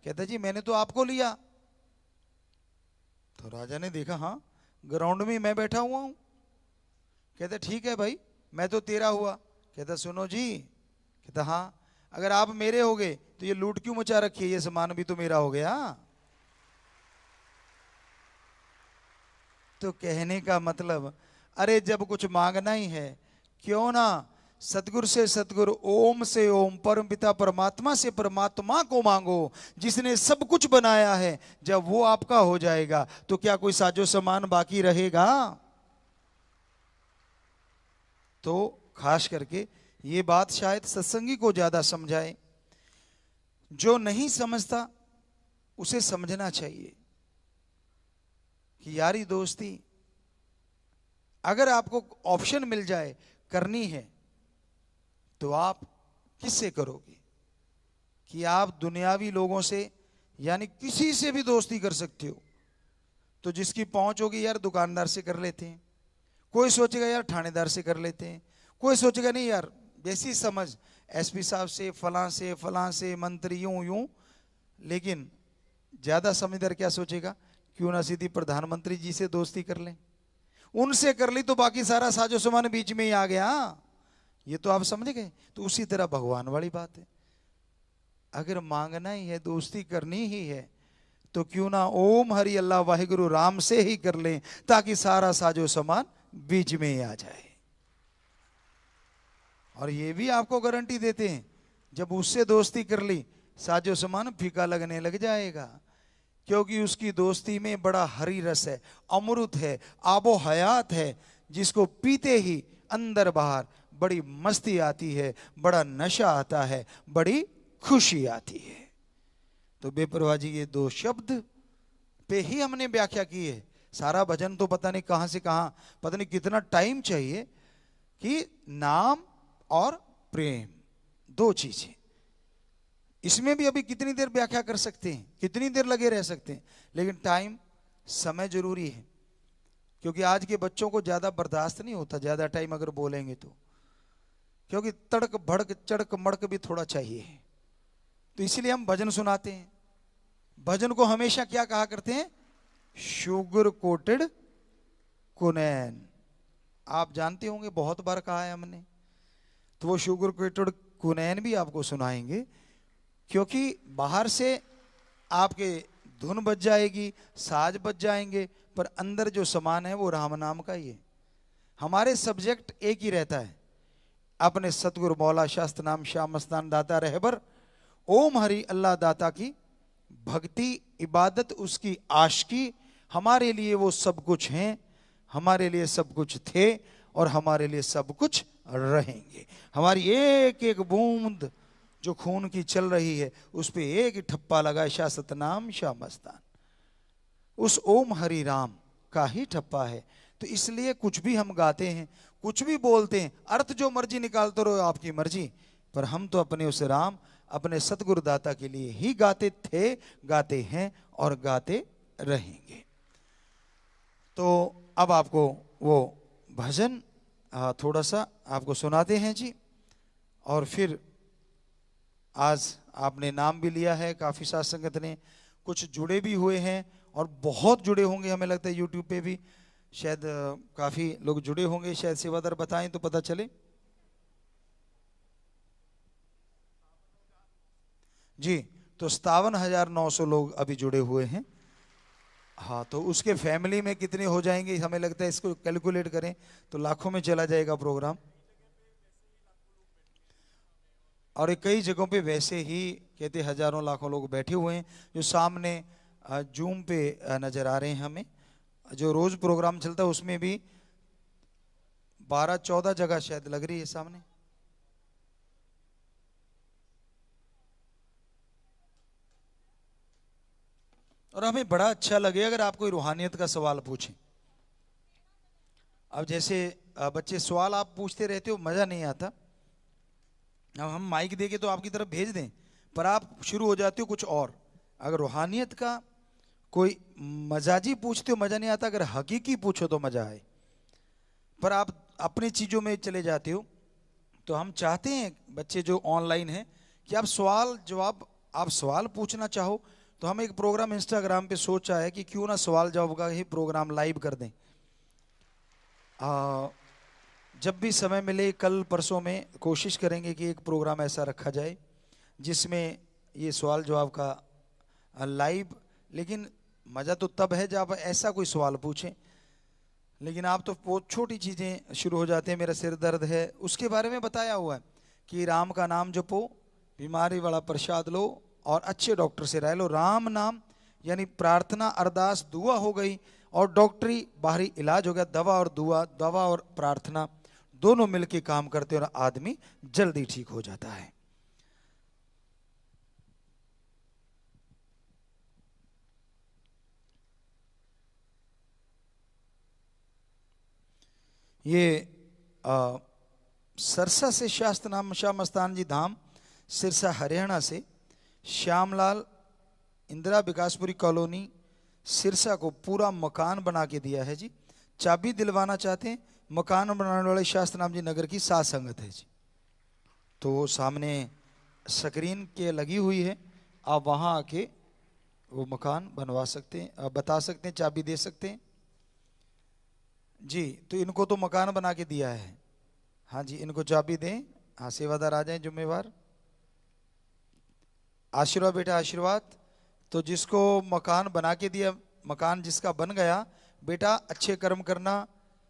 कहता जी मैंने तो आपको लिया। तो राजा ने देखा हाँ ग्राउंड में मैं बैठा हुआ हूं। कहता ठीक है भाई मैं तो तेरा हुआ। कहता सुनो जी, कहता हाँ अगर आप मेरे हो गए तो ये लूट क्यों मचा रखी है, ये सामान भी तो मेरा हो गया। तो कहने का मतलब अरे जब कुछ मांगना ही है क्यों ना सतगुरु से सतगुरु, ओम से ओम, परम पिता परमात्मा से परमात्मा को मांगो जिसने सब कुछ बनाया है। जब वो आपका हो जाएगा तो क्या कोई साजो सामान बाकी रहेगा? तो खास करके ये बात शायद सत्संगी को ज्यादा समझाए। जो नहीं समझता उसे समझना चाहिए कि यारी दोस्ती अगर आपको ऑप्शन मिल जाए करनी है तो आप किससे करोगे? कि आप दुनियावी लोगों से यानी किसी से भी दोस्ती कर सकते हो। तो जिसकी पहुंच होगी यार दुकानदार से कर लेते हैं, कोई सोचेगा यार थानेदार से कर लेते हैं, कोई सोचेगा नहीं यार जैसी समझ एसपी साहब से, फलां से मंत्री, यूं यूं। लेकिन ज्यादा समझदार क्या सोचेगा, क्यों ना सीधी प्रधानमंत्री जी से दोस्ती कर लें। उनसे कर ली तो बाकी सारा साजो सामान बीच में ही आ गया। ये तो आप समझ गए। तो उसी तरह भगवान वाली बात है, अगर मांगना ही है, दोस्ती करनी ही है, तो क्यों ना ओम हरि अल्लाह वाहिगुरु राम से ही कर लें, ताकि सारा साजो सामान बीच में ही आ जाए। और ये भी आपको गारंटी देते हैं, जब उससे दोस्ती कर ली साजो सामान फीका लगने लग जाएगा, क्योंकि उसकी दोस्ती में बड़ा हरी रस है, अमृत है, आबो हयात है, जिसको पीते ही अंदर बाहर बड़ी मस्ती आती है, बड़ा नशा आता है, बड़ी खुशी आती है। तो बेपरवाह जी ये दो शब्द पे ही हमने व्याख्या की है। सारा भजन तो पता नहीं कहां से कहां, पता नहीं कितना टाइम चाहिए कि नाम और प्रेम दो चीजें, इसमें भी अभी कितनी देर व्याख्या कर सकते हैं, कितनी देर लगे रह सकते हैं, लेकिन टाइम समय जरूरी है, क्योंकि आज के बच्चों को ज्यादा बर्दाश्त नहीं होता ज्यादा टाइम अगर बोलेंगे तो, क्योंकि तड़क भड़क चड़क मड़क भी थोड़ा चाहिए। तो इसीलिए हम भजन सुनाते हैं। भजन को हमेशा क्या कहा करते हैं? शुगर कोटेड कुनैन। आप जानते होंगे, बहुत बार कहा है हमने। तो वो शुगर कोटेड कुनैन भी आपको सुनाएंगे, क्योंकि बाहर से आपके धुन बज जाएगी, साज बज जाएंगे, पर अंदर जो समान है वो राम नाम का ही है। हमारे सब्जेक्ट एक ही रहता है, अपने सतगुरु मौला शास्त्र नाम श्याम मस्तान दाता रहबर ओम हरि अल्लाह दाता की भक्ति इबादत, उसकी आशिकी। हमारे लिए वो सब कुछ हैं, हमारे लिए सब कुछ थे और हमारे लिए सब कुछ रहेंगे। हमारी एक एक बूंद जो खून की चल रही है उस पे एक ही ठप्पा लगा शाह सतनाम शाह मस्तान, उस ओम हरि राम का ही ठप्पा है। तो इसलिए कुछ भी हम गाते हैं, कुछ भी बोलते हैं, अर्थ जो मर्जी निकालते रहो आपकी मर्जी, पर हम तो अपने उस राम अपने सतगुरु दाता के लिए ही गाते थे, गाते हैं और गाते रहेंगे। तो अब आपको वो भजन थोड़ा सा आपको सुनाते हैं जी। और फिर आज आपने नाम भी लिया है, काफी साथ संगत ने, कुछ जुड़े भी हुए हैं और बहुत जुड़े होंगे, हमें लगता है यूट्यूब पे भी शायद काफी लोग जुड़े होंगे। शायद सेवादार बताएं तो पता चले जी। तो 57,900 लोग अभी जुड़े हुए हैं। हाँ, तो उसके फैमिली में कितने हो जाएंगे, हमें लगता है इसको कैलकुलेट करें तो लाखों में चला जाएगा प्रोग्राम। और ये कई जगहों पे वैसे ही कहते हजारों लाखों लोग बैठे हुए हैं, जो सामने जूम पे नजर आ रहे हैं हमें। जो रोज प्रोग्राम चलता है उसमें भी 12-14 जगह शायद लग रही है सामने। और हमें बड़ा अच्छा लगे अगर आप कोई रूहानियत का सवाल पूछें। अब जैसे बच्चे सवाल आप पूछते रहते हो, मजा नहीं आता। अब हम माइक देके तो आपकी तरफ भेज दें, पर आप शुरू हो जाते हो कुछ और। अगर रूहानियत का कोई मजाजी पूछते हो मजा नहीं आता, अगर हकीकी पूछो तो मजा आए। पर आप अपनी चीजों में चले जाते हो। तो हम चाहते हैं बच्चे जो ऑनलाइन हैं कि आप सवाल जवाब, आप सवाल पूछना चाहो तो हम एक प्रोग्राम इंस्टाग्राम पे सोचा है कि क्यों ना सवाल जवाब का ही प्रोग्राम लाइव कर दें। जब भी समय मिले, कल परसों में कोशिश करेंगे कि एक प्रोग्राम ऐसा रखा जाए जिसमें ये सवाल जवाब का लाइव। लेकिन मज़ा तो तब है जब ऐसा कोई सवाल पूछें। लेकिन आप तो बहुत छोटी चीज़ें शुरू हो जाते हैं, मेरा सिर दर्द है, उसके बारे में बताया हुआ है कि राम का नाम जपो, बीमारी वाला प्रसाद लो और अच्छे डॉक्टर से राय लो। राम नाम यानी प्रार्थना, अरदास, दुआ हो गई और डॉक्टरी बाहरी इलाज हो गया। दवा और दुआ, दवा और प्रार्थना दोनों मिलके काम करते हैं और आदमी जल्दी ठीक हो जाता है। ये सरसा से शास्त्र नाम शाह मस्तान जी धाम, सिरसा हरियाणा से श्यामलाल इंदिरा विकासपुरी कॉलोनी सिरसा को पूरा मकान बना के दिया है जी। चाबी दिलवाना चाहते हैं, मकान बनाने वाले शास्त्र नाम जी नगर की साथ संगत है जी। तो सामने स्क्रीन के लगी हुई है, आप वहाँ आके वो मकान बनवा सकते हैं, आप बता सकते हैं, चाबी दे सकते हैं जी। तो इनको तो मकान बना के दिया है। हाँ जी, इनको चाबी दें। हाँ, सेवादार आ जाएं, जिम्मेवार। आशीर्वाद बेटा आशीर्वाद। तो जिसको मकान बना के दिया, मकान जिसका बन गया, बेटा अच्छे कर्म करना,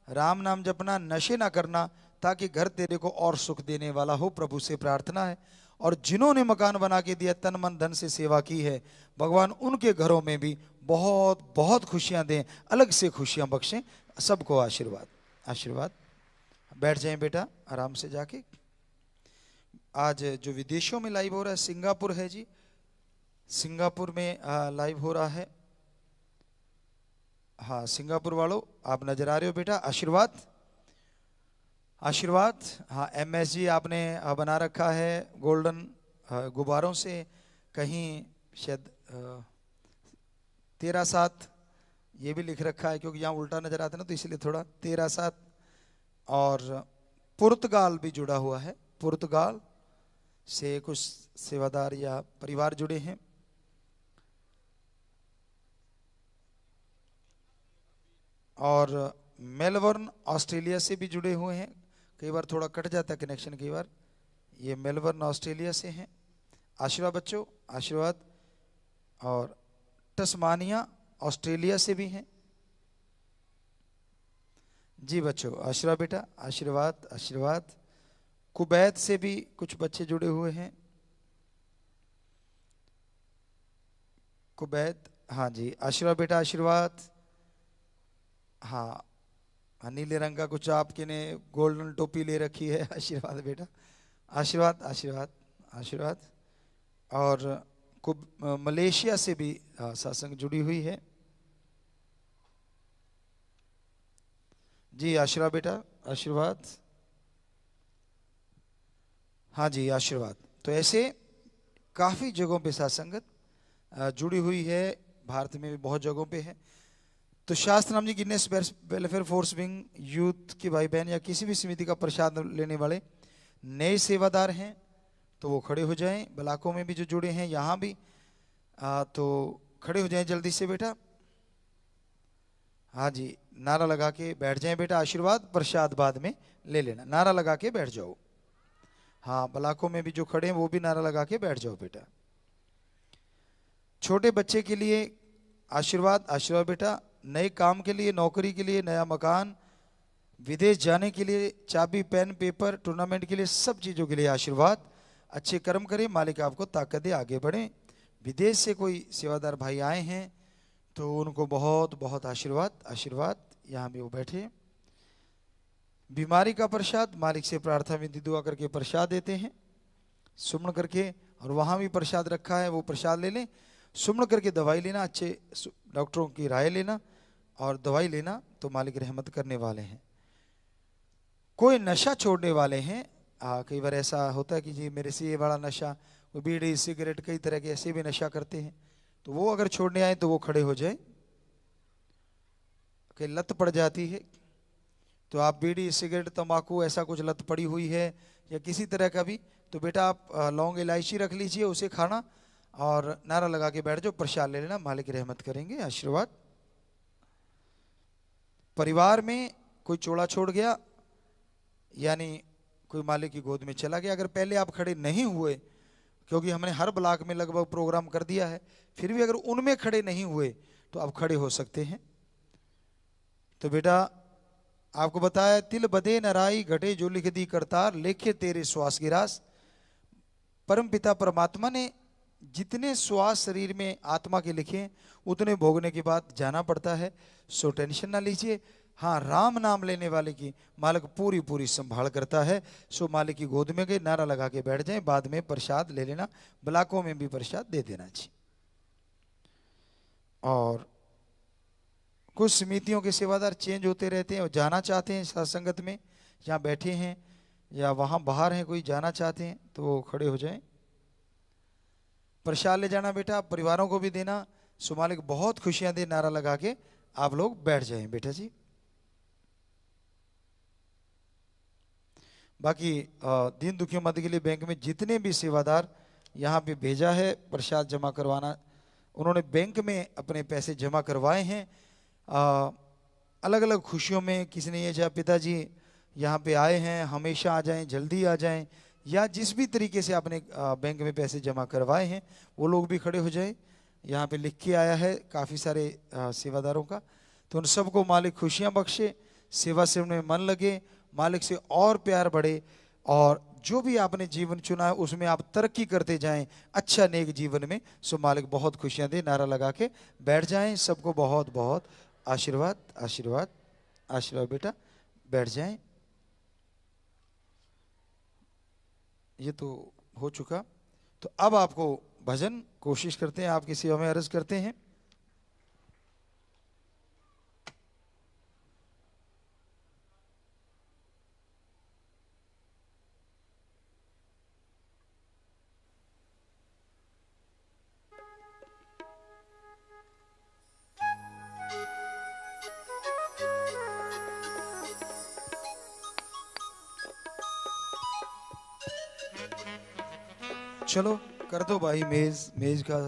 राम नाम जपना, नशे ना करना, ताकि घर तेरे को और सुख देने वाला हो, प्रभु से प्रार्थना है। और जिन्होंने मकान बना के दिया, तन मन धन से सेवा की है, भगवान उनके घरों में भी बहुत बहुत खुशियां दें, अलग से खुशियां बख्शें, सबको आशीर्वाद आशीर्वाद। बैठ जाएं बेटा आराम से जाके। आज जो विदेशों में लाइव हो रहा है, सिंगापुर है जी, सिंगापुर में लाइव हो रहा है। हाँ सिंगापुर वालों आप नजर आ रहे हो बेटा, आशीर्वाद आशीर्वाद। हाँ MSG आपने बना रखा है गोल्डन गुब्बारों से, कहीं शायद 13/7 ये भी लिख रखा है, क्योंकि यहाँ उल्टा नजर आता है ना, तो इसलिए थोड़ा 13/7। और पुर्तगाल भी जुड़ा हुआ है, पुर्तगाल से कुछ सेवादार या परिवार जुड़े हैं। और मेलबर्न ऑस्ट्रेलिया से भी जुड़े हुए हैं, कई बार थोड़ा कट जाता है कनेक्शन, कई बार। ये मेलबर्न ऑस्ट्रेलिया से हैं, आशीर्वाद बच्चों आशीर्वाद। और तस्मानिया ऑस्ट्रेलिया से भी हैं जी बच्चों, आशीर्वाद बेटा आशीर्वाद आशीर्वाद। कुवैत से भी कुछ बच्चे जुड़े हुए हैं, कुवैत, हाँ जी आशीर्वाद बेटा आशीर्वाद। हाँ नीले रंग का कुछ आपके ने गोल्डन टोपी ले रखी है, आशीर्वाद बेटा आशीर्वाद आशीर्वाद आशीर्वाद। और मलेशिया से भी सत्संग जुड़ी हुई है जी, आशीर्वाद बेटा आशीर्वाद। हाँ जी आशीर्वाद। तो ऐसे काफ़ी जगहों पे सत्संगत जुड़ी हुई है, भारत में भी बहुत जगहों पे है। तो शास्त्र नाम जी गिनेस वेलफेयर फोर्स विंग यूथ के भाई बहन या किसी भी समिति का प्रसाद लेने वाले नए सेवादार हैं तो वो खड़े हो जाएं। ब्लाकों में भी जो जुड़े हैं यहाँ भी तो खड़े हो जाएं जल्दी से बेटा। हाँ जी नारा लगा के बैठ जाएं बेटा, आशीर्वाद प्रसाद बाद में ले लेना, नारा लगा के बैठ जाओ। हाँ ब्लाकों में भी जो खड़े हैं वो भी नारा लगा के बैठ जाओ बेटा। छोटे बच्चे के लिए आशीर्वाद आशीर्वाद बेटा, नए काम के लिए, नौकरी के लिए, नया मकान, विदेश जाने के लिए, चाबी पेन पेपर, टूर्नामेंट के लिए, सब चीज़ों के लिए आशीर्वाद। अच्छे कर्म करें, मालिक आपको ताकत दे, आगे बढ़ें। विदेश से कोई सेवादार भाई आए हैं तो उनको बहुत बहुत आशीर्वाद आशीर्वाद। यहाँ भी वो बैठे। बीमारी का प्रसाद मालिक से प्रार्थना विधि दुआ करके प्रसाद देते हैं, सुमन करके। और वहाँ भी प्रसाद रखा है, वो प्रसाद ले लें, सुमन करके दवाई लेना, अच्छे डॉक्टरों की राय लेना और दवाई लेना, तो मालिक रहमत करने वाले हैं। कोई नशा छोड़ने वाले हैं, कई बार ऐसा होता है कि जी मेरे से ये बड़ा नशा, कोई बीड़ी सिगरेट कई तरह के ऐसे भी नशा करते हैं, तो वो अगर छोड़ने आए तो वो खड़े हो जाए। कि लत पड़ जाती है तो आप बीड़ी सिगरेट तंबाकू ऐसा कुछ लत पड़ी हुई है या किसी तरह का भी, तो बेटा आप लौंग इलायची रख लीजिए, उसे खाना और नारा लगा के बैठ जाओ, प्रसाद ले लेना, मालिक रहमत करेंगे, आशीर्वाद। परिवार में कोई चोला छोड़ गया यानी कोई मालिक की गोद में चला गया, अगर पहले आप खड़े नहीं हुए, क्योंकि हमने हर ब्लॉक में लगभग प्रोग्राम कर दिया है, फिर भी अगर उनमें खड़े नहीं हुए तो आप खड़े हो सकते हैं। तो बेटा आपको बताया, तिल बदे नराई घटे जो लिख दी करतार, लेखे तेरे श्वास की रास। परम पिता परमात्मा ने जितने श्वास शरीर में आत्मा के लिखे उतने भोगने के बाद जाना पड़ता है, सो टेंशन ना लीजिए। हाँ राम नाम लेने वाले की मालिक पूरी पूरी संभाल करता है, सो मालिक की गोद में गए, नारा लगा के बैठ जाएं, बाद में प्रसाद ले लेना, ब्लाकों में भी प्रसाद दे देना चाहिए। और कुछ समितियों के सेवादार चेंज होते रहते हैं और जाना चाहते हैं सत्संगत में, यहाँ बैठे हैं या वहाँ बाहर हैं कोई जाना चाहते हैं तो वो खड़े हो जाएं। प्रसाद ले जाना बेटा, परिवारों को भी देना, सो मालिक बहुत खुशियां दे, नारा लगा के आप लोग बैठ जाएं बेटा जी। बाकी दीन दुखियों मदद के लिए बैंक में जितने भी सेवादार यहाँ पे भेजा है प्रसाद जमा करवाना, उन्होंने बैंक में अपने पैसे जमा करवाए हैं। अलग अलग खुशियों में किसी ने ये चाहा पिताजी यहाँ पे आए हैं, हमेशा आ जाएं, जल्दी आ जाएं, या जिस भी तरीके से आपने बैंक में पैसे जमा करवाए हैं वो लोग भी खड़े हो जाएं। यहाँ पे लिख के आया है काफ़ी सारे सेवादारों का। तो उन सबको मालिक खुशियाँ बख्शे, सेवा से उनमें मन लगे, मालिक से और प्यार बढ़े, और जो भी आपने जीवन चुना है उसमें आप तरक्की करते जाएं अच्छा नेक जीवन में। सो मालिक बहुत खुशियाँ दे। नारा लगा के बैठ जाएं। सबको बहुत बहुत आशीर्वाद आशीर्वाद आशीर्वाद। बेटा बैठ जाएं। ये तो हो चुका। तो अब आपको भजन कोशिश करते हैं, आपकी सेवा में अर्ज करते हैं। चलो कर दो भाई मेज का।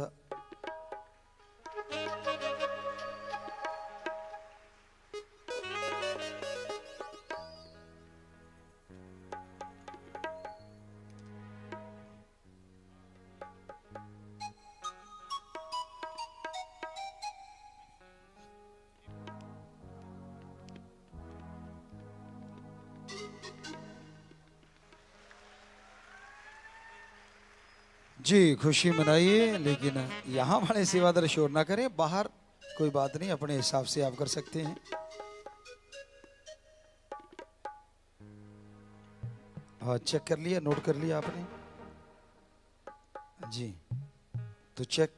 जी खुशी मनाइए, लेकिन यहाँ वाले सेवादार शोर ना करें। बाहर कोई बात नहीं, अपने हिसाब से आप कर सकते हैं। हाँ चेक कर लिया, नोट कर लिया आपने जी। तो चेक।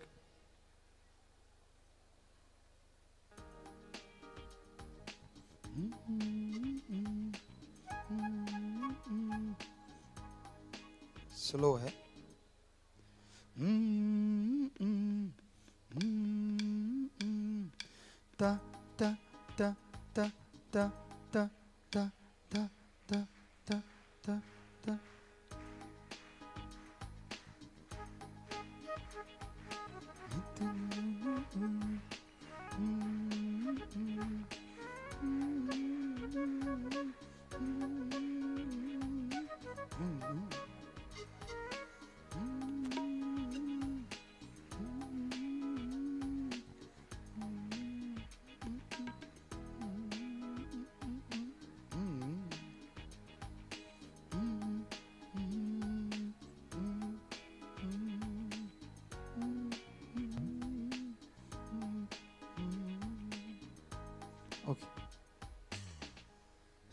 स्लो है। ta ta ta ta ta ta ta ta ta ta ta ta।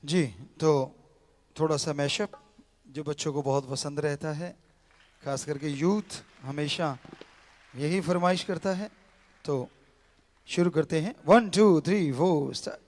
जी तो थोड़ा सा मैशअप जो बच्चों को बहुत पसंद रहता है, खास करके यूथ हमेशा यही फरमाइश करता है। तो शुरू करते हैं। 1 2 3 4 स्टार्ट।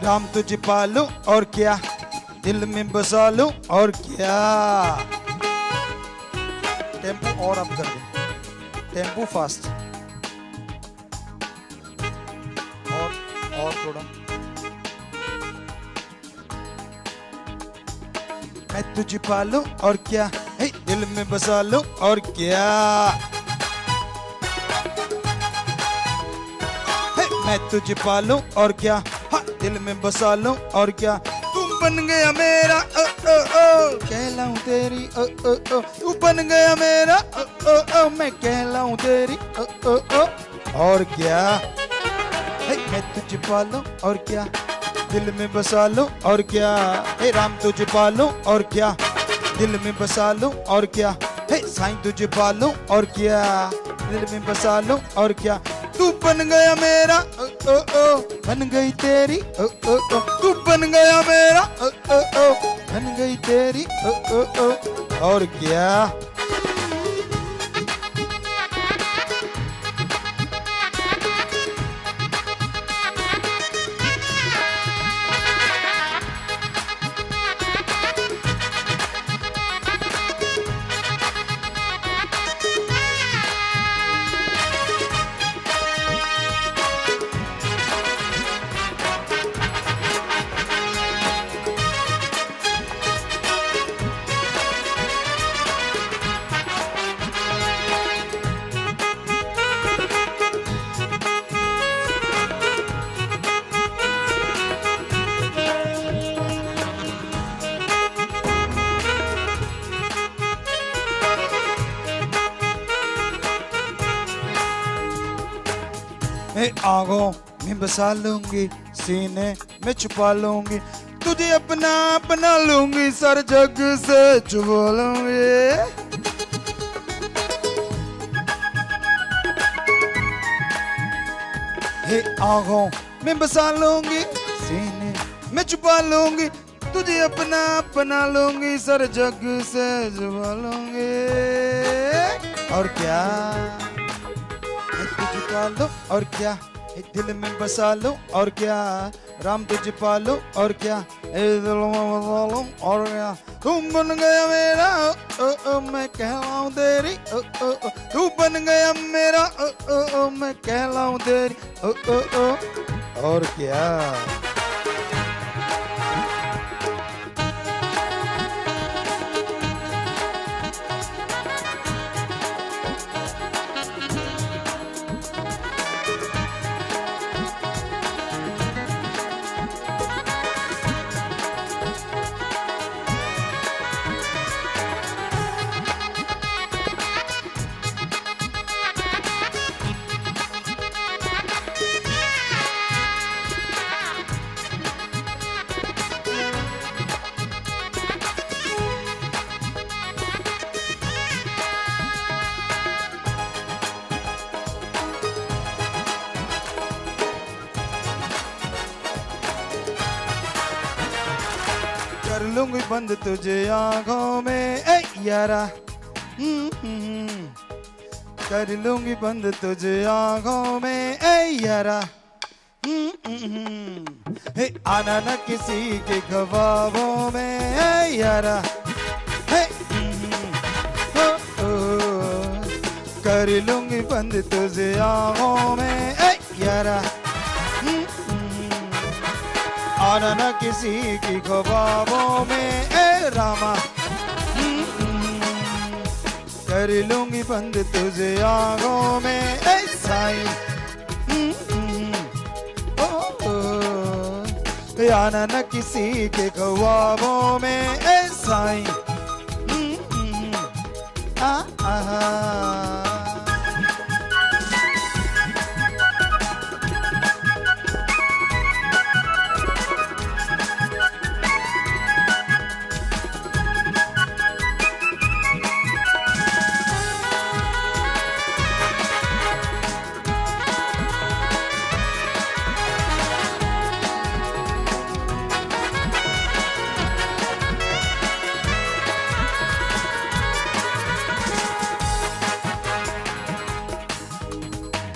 राम तुझे पालूं और क्या, दिल में बसा लूं और क्या। टेम्पो और अप कर दे, टेम्पो फास्ट और थोड़ा। मैं तुझे पालूं और क्या, दिल में बसा लूं और क्या। मैं तुझे पालूं और क्या, दिल में बसा लूं और क्या। तुम बन गया मेरा ओ ओ ओ, कहलाऊं तेरी ओ ओ ओ। तू बन गया मेरा ओ ओ ओ, मैं कहलाऊं तेरी ओ ओ ओ। और क्या, मैं तुझे पालूं और क्या, दिल में बसा लूं और क्या। हे राम तुझे पालूं और क्या, दिल में बसा लूं और क्या। हे साईं तुझे पालूं और क्या, दिल में बसा लूं और क्या। तू बन गया मेरा ओ ओ ओ, बन गई तेरी ओ ओ ओ। तू बन गया मेरा ओ ओ ओ, बन गई तेरी ओ ओ ओ। और क्या, आंखों में बसा लूंगी, सीने में छुपा लूंगी, तुझे अपना अपना लूंगी, सर जग से छुपा लूंगी। आंखों में बसा लूंगी, सीने में छुपा लूंगी, तुझे अपना अपना लूंगी, सर जग से छुपा लूंगी। और क्या तुझे पालो, और क्या दिल में बसा लो, और क्या राम तुझे पालो, और क्या दिल में बसा लो, और क्या तुम बन गया मेरा, मैं कहलाऊं तेरी, तू बन गया मेरा, मैं कहलाऊं तेरी, और क्या। कर लूंगी बंद तुझे आंखों में, ए यारा, कर लूंगी बंद तुझे आंखों में, ए यारा, आना न किसी के ख्वाबों में, ए यारा, कर लूंगी बंद तुझे आंखों में, ए यारा, आना न किसी की ख्वाबों में, ए रामा, कर लूंगी बंद तुझे आंखों में, ए साईं, आना न किसी के ख्वाबों में, ए साईं,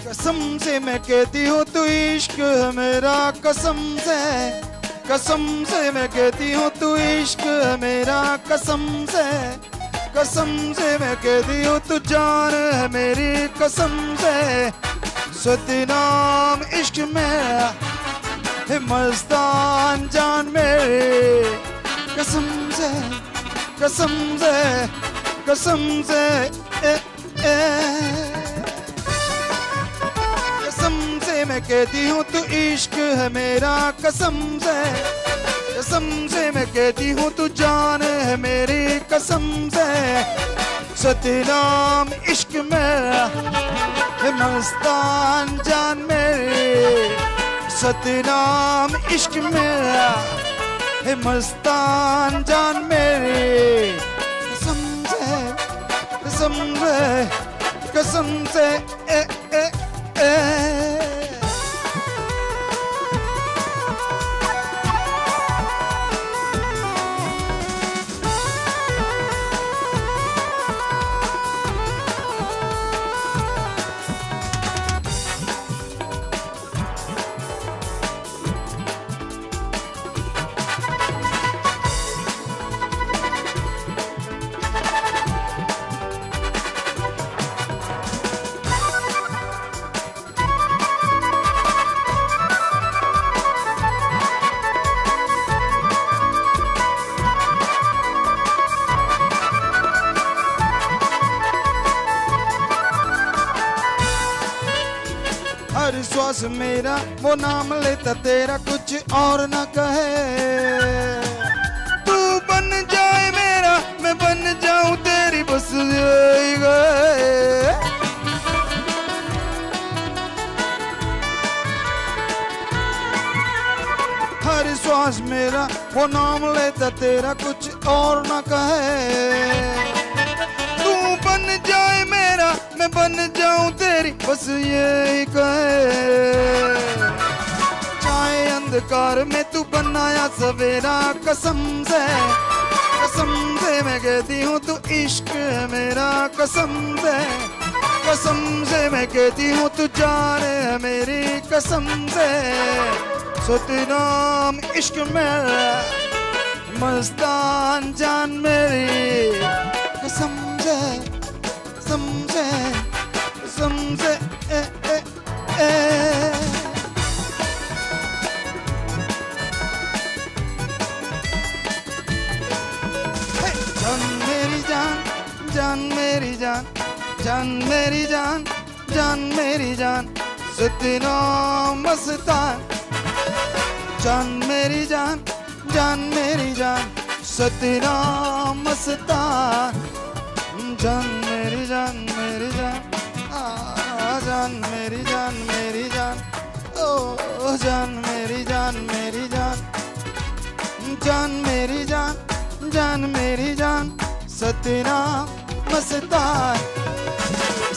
कसम से मैं कहती हूँ तू इश्क है मेरा, कसम से मैं कहती हूँ तू इश्क है मेरा, कसम से मैं कहती हूँ तू जान है मेरी, कसम से सतनाम इश्क मेरा है मस्तान जान मेरी, कसम से कसम से मैं कहती हूँ तू इश्क है मेरा, कसम से मैं कहती हूँ तू जान है मेरी, कसम से सतनाम इश्क मेरा है मस्तान जान मेरी, सतनाम इश्क मेरा है मस्तान जान मेरी, कसम से ए ए ए। हर श्वास मेरा वो नाम लेता तेरा, कुछ और न कहे, तू बन जाए मेरा मैं बन जाऊं तेरी, बस यही गए। वो नाम लेता तेरा कुछ और न कहे। तू बन जाए मेरा मैं बन जाऊं तेरी, बस ये ही कहे। चाहे अंधकार में तू बनाया सवेरा, कसम से मैं कहती हूँ तू इश्क है मेरा, कसम से मैं कहती हूँ तू जान है मेरी, कसम से। सतनाम इश्क मेरा मस्तान जान मेरी, कसम से समझे समझे जान मेरी जान, जान मेरी जान, जान मेरी जान, जान मेरी जान, सतनाम मस्तान। जान मेरी जान, जान मेरी जान, सतनाम मस्तान। जान मेरी जान, मेरी जान, जान मेरी जान, मेरी जान, ओ जान मेरी जान, मेरी जान, जान मेरी जान, जान मेरी जान, सतनाम मस्तान,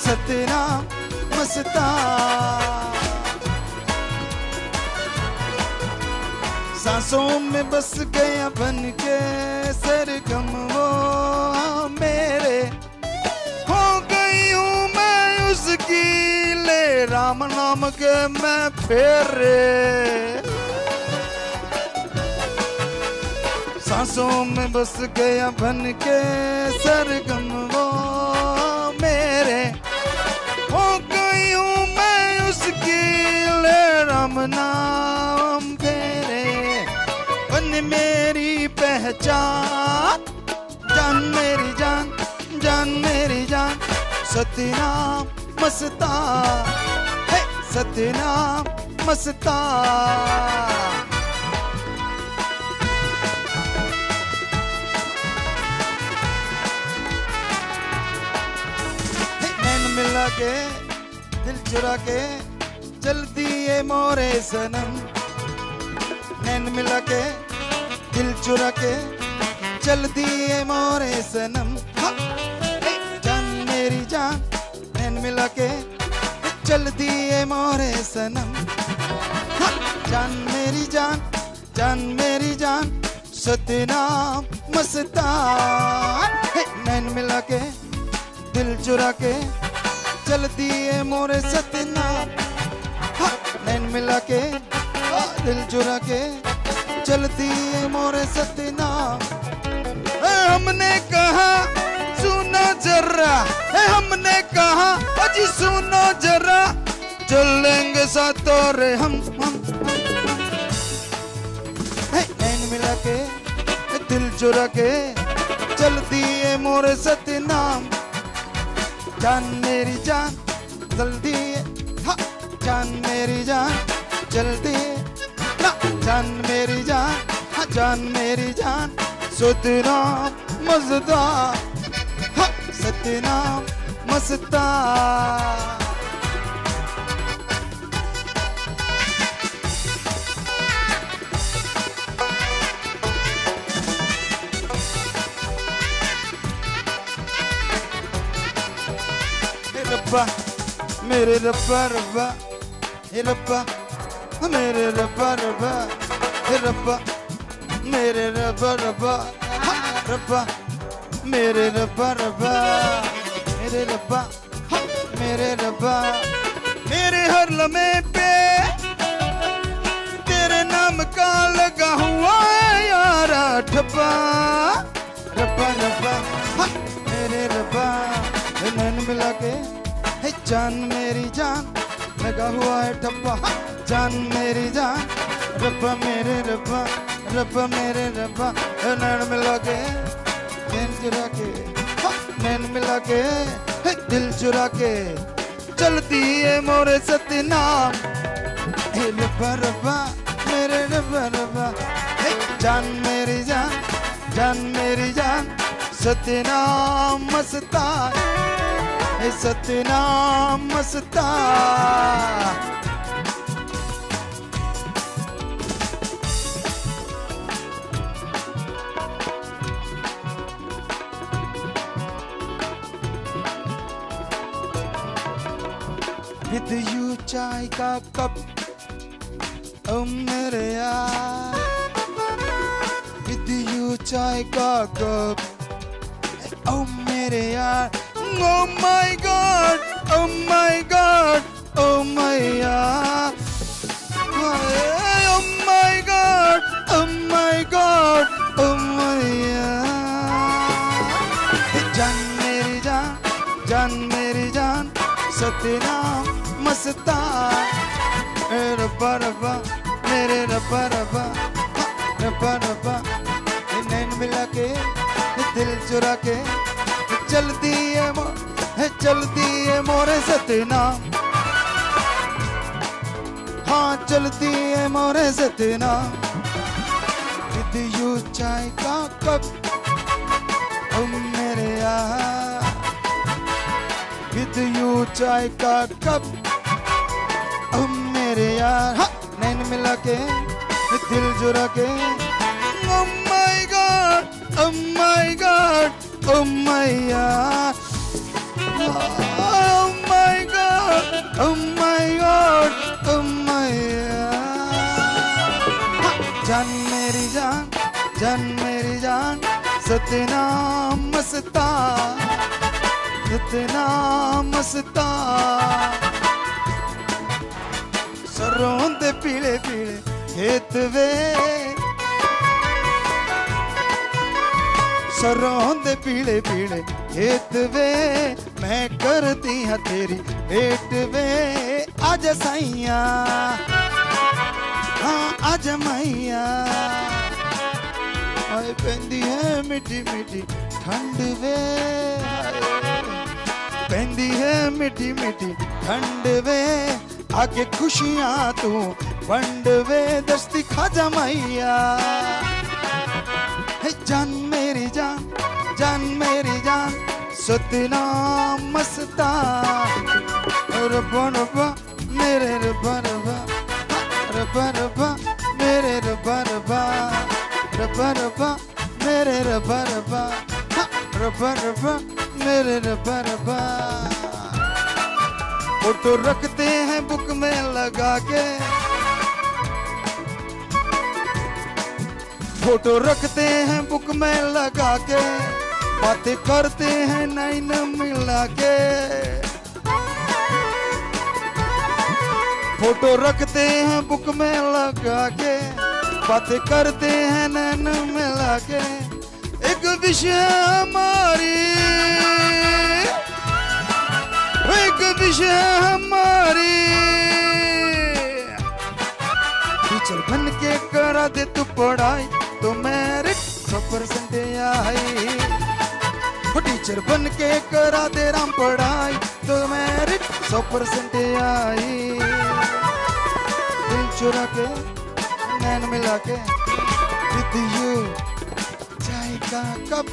सतनाम मस्तान। सांसों में बस गया बन के सरगम वो मेरे, हो गई हूँ मैं उसकी, ले राम नाम के मैं फेरे। सांसों में बस गया बन के सरगम वो मेरे, हो गई हूँ मैं उसकी, ले राम नाम फेरे। बन मेरी पहचान, जान मेरी जान, जान मेरी जान, सतनाम मस्तान, हे सतनाम मस्तान। मिला के दिल चुरा के चल दिए मोरे सनम, नैन मिला के दिल चुरा के चल दिए मोरे सनम। जान मेरी जान, नैन मिला के चल दिए मोरे सनम। जान मेरी जान, जान मेरी जान, सतनाम मस्तान। नैन मिला के दिल चुरा के चल दिए मोरे सतनाम। नैन मिला के दिल चुरा के चल दिए मोरे सतनाम। हमने कहा सुनो जरा, हमने कहा अजी सुनो जरा, चलेंगे साथों रे हम। नैन मिला के दिल चुरा के चल दिए मोरे सतनाम। जान मेरी जान जल्दी, जान मेरी जान जल्दी, जान मेरी जान, जान मेरी जान, सतनाम मस्तान, सतनाम मस्तान। रब्बा मेरे रब्बा रब्बा, हे रब्बा मेरे रब्बा रब्बा, हे रब्बा मेरे रब्बा रब्बा, रब्बा मेरे रब्बा रब्बा, मेरे रब्बा मेरे रब्बा। मेरे हर लम्हे पे तेरे नाम का लगा हुआ है यारा ठप्पा, रब्बा रब्बा मेरे रब्बा। नैन मिला के है जान मेरी जान, लगा हुआ है ठप्पा, जान मेरी जान, रब्बा मेरे रब्बा, रब्बा मेरे रब्बा। नैन मिला के नैन चुरा के, नैन मिला के दिल चुरा के चलती है मोरे सतनाम। हे रब्बा रब्बा मेरे रब्बा रब्बा, जान मेरी जान, जान मेरी जान, सतनाम मस्तान, सतनाम मस्तान। विद यू चाय का कप ओ मेरे यार, विद यू चाय का कप ओ मेरे यार, oh my God, oh my God, oh my यार, oh my God, oh my God, oh my यार। जान मेरी जान, जान मेरी जान, सतनाम मस्तान, रब्बा रब्बा मेरे रब्बा रब्बा, रब्बा रब्बा नैन मिला के दिल चुरा के चलती है मोरे सतनाम, हाँ चलती है मोरे सतनाम। विद यू चाय का कप ओ मेरे यार, विद यू चाय का कप ओ मेरे यार, हाँ नैन मिला के दिल जुरा के, oh my God, oh my God, oh my यार, oh my God, oh my God, oh my जान मेरी जान, जान मेरी जान, सतनाम मस्तान, सतनाम मस्तान। सरों दे पीले पीले खेत वे, सरों दे पीले पीले खेत वे, मैं करती हाँ तेरी भेंट वे, आजा साइया, हाँ आजा मैया, आए पेंदी है मिठी मिठी ठंड वे, पेंदी है मिठी मिठी ठंड वे, आगे खुशियाँ तू वंड वे, दस्ती खाजा मैया। जान मेरी जान, जान मेरी जान, सतनाम मस्तान, रब्बा रब्बा मेरे रब्बा रब्बा, रब्बा रब्बा मेरे रब्बा रब्बा, रब्बा रब्बा मेरे रब्बा रब्बा, रब्बा रब्बा मेरे रब्बा रब्बा। फोटो रखते हैं बुक में लगा के, फोटो रखते हैं बुक में लगा के, बातें करते हैं नैन मिला के, फोटो रखते हैं बुक में लगा के, बातें करते हैं नैन मिला के, एक विषय हमारी, एक विषय हमारी, टीचर बन के करा दे तू पढ़ाई तो मेरिट 100% आई, टीचर बन के करा दे राम पढ़ाई तो मेरिट 100% आई। दिल चुरा के नैन मिला के, विद यू चाय का कप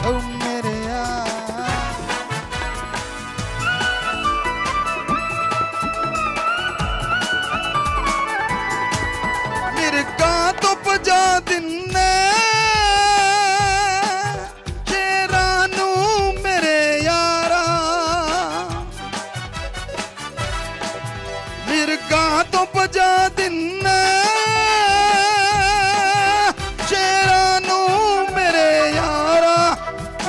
ओ मेरे यार, मेरे का तो पजा दिन ने शेरानू मेरे यारा, मेरे का तो पजा दिन ने शेरानू मेरे यारा,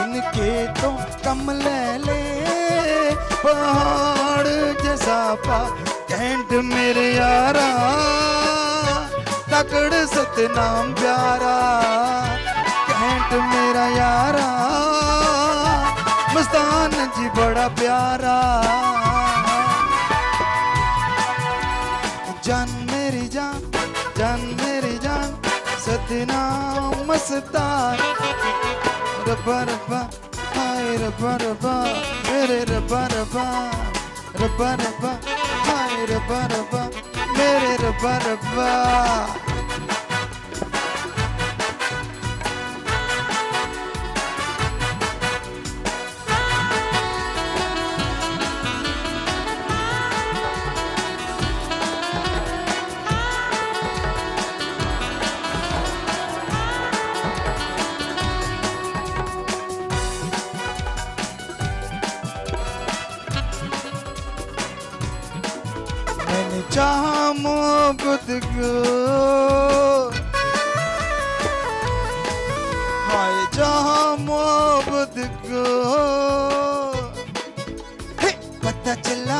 इनके तो कम ले ले पहाड़ जैसा पा कैंट मेरे यारा, तकड़ सतनाम प्यारा, कैंट मेरा यारा, मस्तान जी बड़ा प्यारा। जान मेरी जान, जान मेरी जान, सतनाम मस्तान, रब्बा रब्बा हाय रब्बा रब्बा मेरे रब्बा रब्बा, रब्बा रब्बा हाय रब्बा रब्बा मेरे रब्बा रब्बा। चाहा मोहब्बत को, हाय चाहा मोहब्बत को, हे पता चला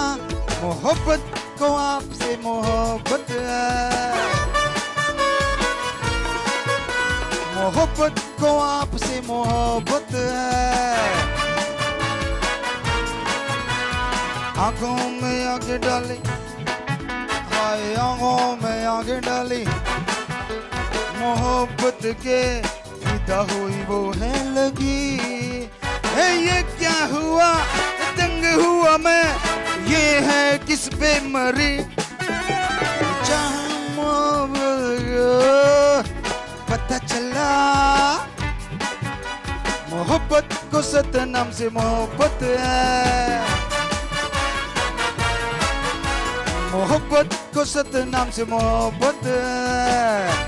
मोहब्बत को आपसे मोहब्बत है, मोहब्बत को आपसे मोहब्बत है। आंखों में आंखें डाली, हाय आंखों में आंखें डाली, मोहब्बत के फिदा हुई वो है लगी। है ये क्या हुआ, दंग हुआ मैं, ये है किस पे मरी। चाहा मोहब्बत को, पता चला मोहब्बत को सतनाम से मोहब्बत है, मोहब्बत को सतनाम से मोहब्बत है।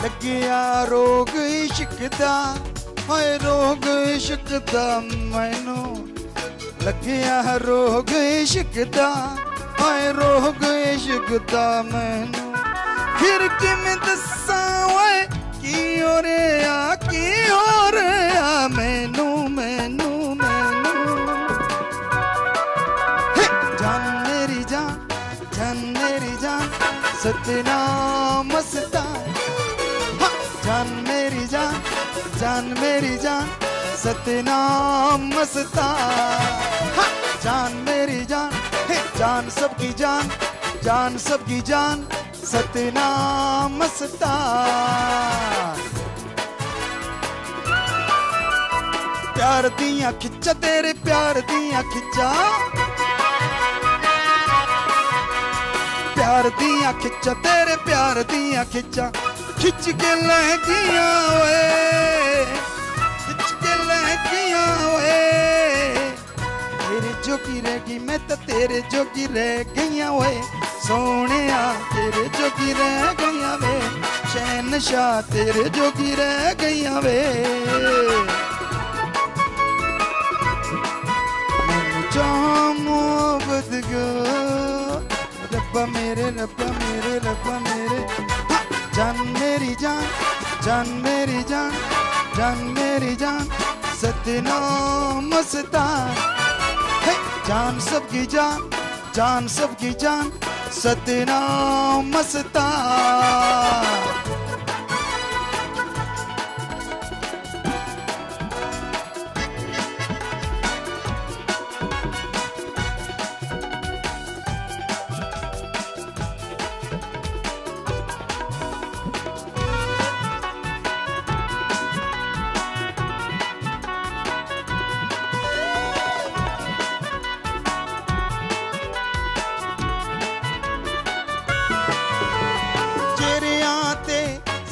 लग गया रोग इश्क दा, हाय रोग इश्क दा मैनू, लग गया रोग इश्क दा, हाय रोग इश्क दा मैनू। फिर किमें दस्सां ओए की हो रहा मैनू मैनू मैनू। जान मेरी जान, जान मेरी जान, सतनाम मस्तान। जान मेरी जान, जान मेरी जान, सतनाम मस्तान। जान मेरी जान, जान सबकी जान, जान सबकी जान, सतनाम मस्तान। प्यार दियां खिच्चा तेरे प्यार दियां खिच्चा, प्यार दियां खिच्चा तेरे प्यार दियां खिच्चा, खिच के लहकियां ओए, खिच के लहकियां ओए। तेरे जोगी रह गई मैं तो तेरे जोगी रह गईयां ओए, सोनिया तेरे जोगी रह गईयां वे, शहनशाह तेरे जोगी रह गईयां वे। मैनू चाहा मोहब्बत को, रब्बा मेरे रब्बा मेरे रब्बा मेरे। जान मेरी जान, जान मेरी जान, जान मेरी जान, सतनाम मस्तान। जान सबकी जान, जान सबकी जान, सतनाम मस्तान।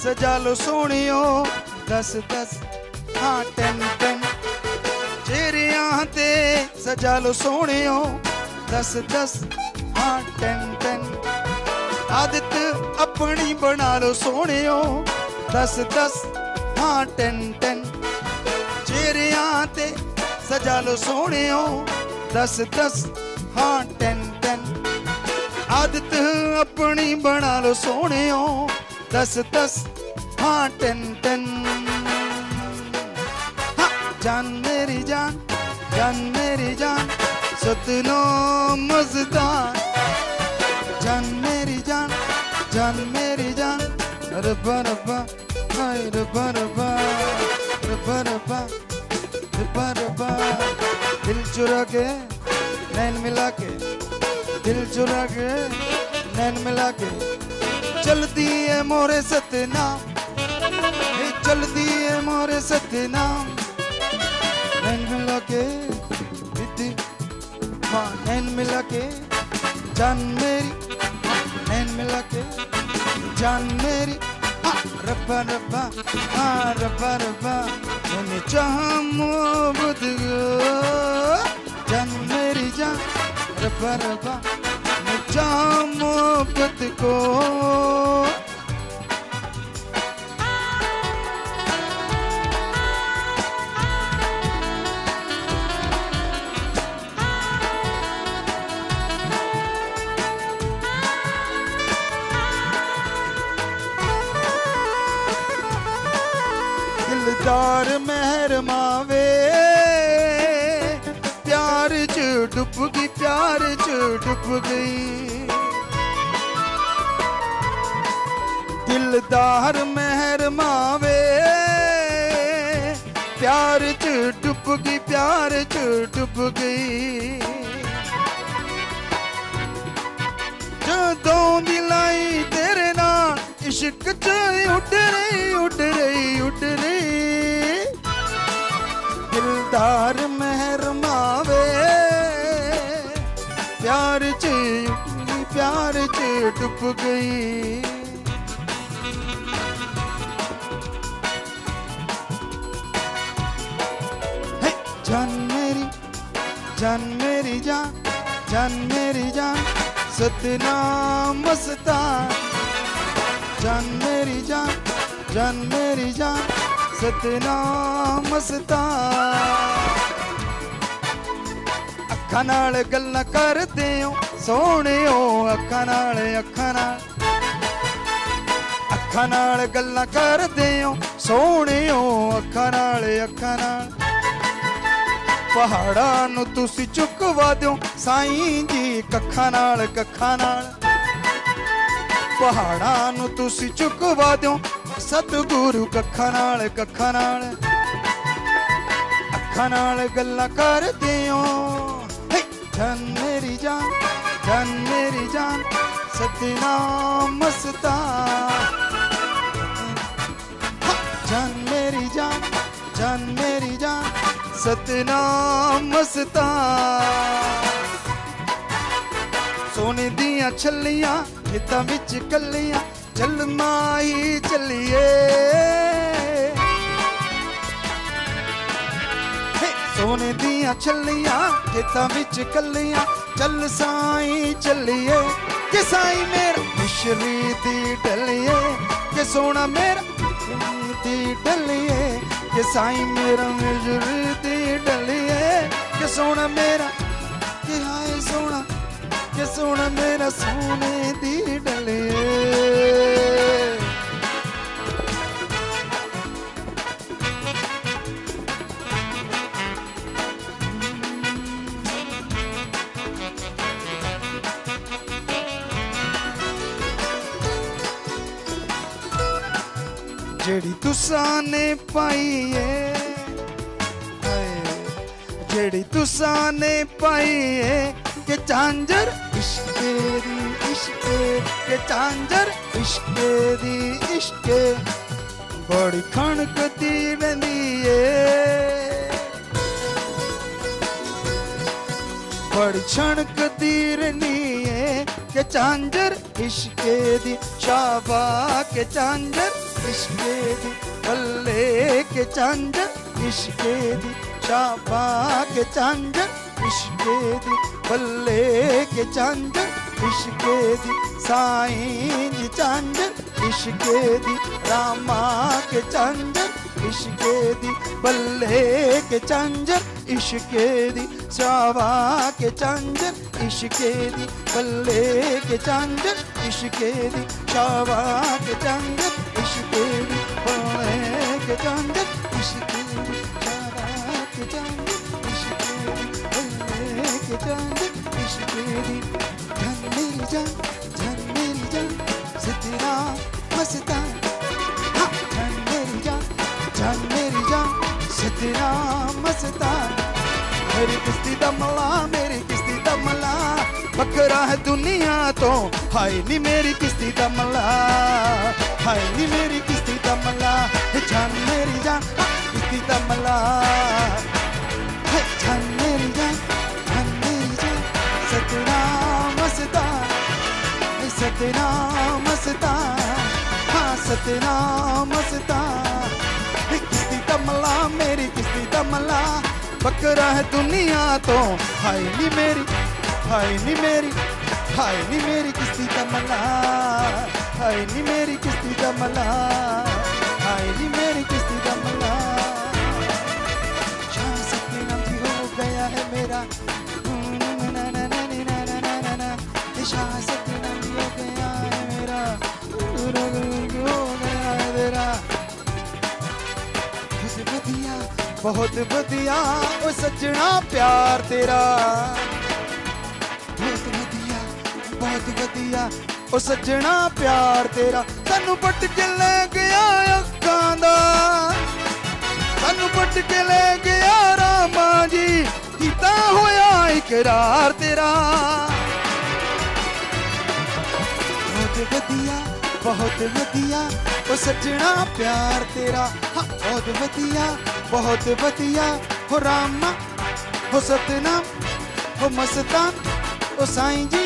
सजा लो सोनियो 10-10, हाँ 10-10। चेहरियां ते सजा लो सोनियो 10-10, हाँ 10-10। आदत अपनी बना लो सोनियो 10-10, हाँ 10-10। चेहरियां ते सजा लो सोनियो 10-10, हाँ 10-10। आदत अपनी बना लो सोनियो 10-10, हाँ 10-10। हाँ जान मेरी जान, जान मेरी जान, सतनाम मस्तान। जान मेरी जान, जान मेरी जान, रब्बा रब्बा, हाय रब्बा रब्बा, रब्बा रब्बा, रब्बा रब्बा। दिल चुरा के नैन मिला के, दिल चुरा के नैन मिला के, चलती है मोरे सतनाम, चलती है मोरे सतनाम। नैन मिला के दीदी माँ, नैन मिला के जान मेरी, नैन मिला के जान मेरी। रब्बा रब्बा, हाँ रब्बा रब्बा। मैंने चाहा मोहब्बत को, जान मेरी जान, रब्बा रब्बा। मैं चाहा मोहब्बत को, प्यार च डुब गई, प्यार च डुब गई। दिलदार मेहर मावे, प्यार च डुब गई, प्यार च डुब गई। जदों दी लाई तेरे नाल इश्क च उड़ रही, उड़ रही, उड़ रही। दिलदार मेहर मावे, प्यार च प्यार च डुब गई। जान मेरी, जान मेरी जान, जान मेरी जान, सतनाम मस्तान। जान मेरी जान, जान मेरी जान, सतनाम मस्तान। अखां नाल गल्लां करदे हो सोहणियो, अखां नाल, अखां नाल, अखां नाल गल्लां करदे हो सोहणियो, अखां नाल, अखां नाल। पहाड़ां नूं तुसी चुकवा दिओ साईं जी कखां नाल, कखां नाल। पहाड़ां नूं तुसी चुकवा दिओ सतगुरु कखां नाल, कखां नाल। अखां नाल गल्लां करदे हो, जान मेरी जान, जान मेरी जान, सतनाम मस्तान। जान मेरी जान, जान मेरी जान, सतनाम मस्तान। सोने दियां छल्लियां खेतां विच कल्लियां, चल माही चलिए। सोने दियां छल्लियां खेतां विच कल्लियां, चल साईं चलिए। कि साईं मेरा मिश्री दी डलिए, कि सोना मेरा दी डलिए। कि साईं मेरा मिश्री दी डलिए, कि सोना मेरा, कि हाय सोना, कि सोना मेरा सोने दी डलिए। जेड़ी तुसां ने पाई है, जेड़ी तुसां ने पाई है, के झांझर इश्क दी, इश्क के झांझर इश्क दी, इश्क बड़ी खणकदी रहिंदी है, बड़ी छणकदी रहिंदी है। के झांझर इश्क दी, शाबा के झांझर इश्क दी, बल्ले के झांझर इश्क दी, शाबा के झांझर इश्क दी, बल्ले के झांझर इश्क दी। साईं जी झांझर इश्क दी, रामा के झांझर इश्क दी, बल्ले के झांझर इश्क दी। शाबा के झांझर इश्क दी, बल्ले के झांझर इश्क दी। शाबा के झांझर इश्क दी, बल्ले के झांझर इश्क दी। शाबा के झांझर इश्क दी, बल्ले के झांझर इश्क दी। जान मेरी जान, जान मेरी जान, सतनाम मस्तान। हाँ जान मेरी जान, जान मेरी जान, सतनाम मस्तान। मेरी किस्ती दा मला, मेरी किस्ती दा मला, बकरा है दुनिया तो हाय नी मेरी किस्ती दा मला, हाय नी मेरी किस्ती दा मला। जान मेरी जान, किस्ती दा मला, जान मेरी जान, जान मेरी जान, सतनाम मस्तान, सतनाम मस्तान। हाँ सतनाम मस्तान। किस्ती दा मला, मेरी किस्ती दा मला, बकरा है दुनिया तो हाय नी मेरी, हाय नी मेरी, हाय नी मेरी किस्ती दा मला, हाय नी मेरी किस्ती दा मला, हाय नी मेरी किस्ती दा मला। शाह सतनाम जी हो गया है मेरा, शाह सतनाम जी हो गया है मेरा, हो गया है मेरा। खुद बदिया बहुत वधिया ओ सजना प्यार तेरा, बहुत वधिया बहुत वधिया ओ सजना प्यार तेरा। सानू पट के ले गया अखां दा, सानू पट के ले गया रामा जी, कीता होया इकरार तेरा। बहुत वधिया ओ सजना प्यार तेरा, हाँ बहुत वधिया हो रामा हो सतनाम हो मस्तान ओ साईं जी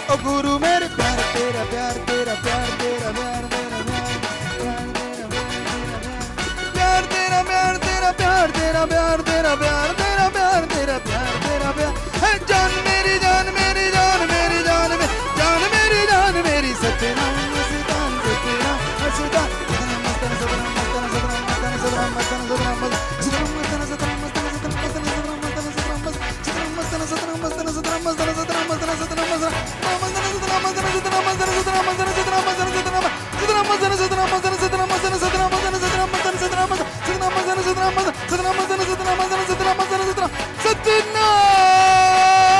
ओ गुरु मेरे। प्यार तेरा प्यार तेरा प्यार तेरा प्यार तेरा प्यार तेरा प्यार तेरा प्यार तेरा प्यार तेरा प्यार तेरा प्यार तेरा प्यार तेरा प्यार है। जान मेरी जान मेरी जान मेरी जान में जान मेरी जान मेरी सतनाम मस्तान सतनाम मस्तान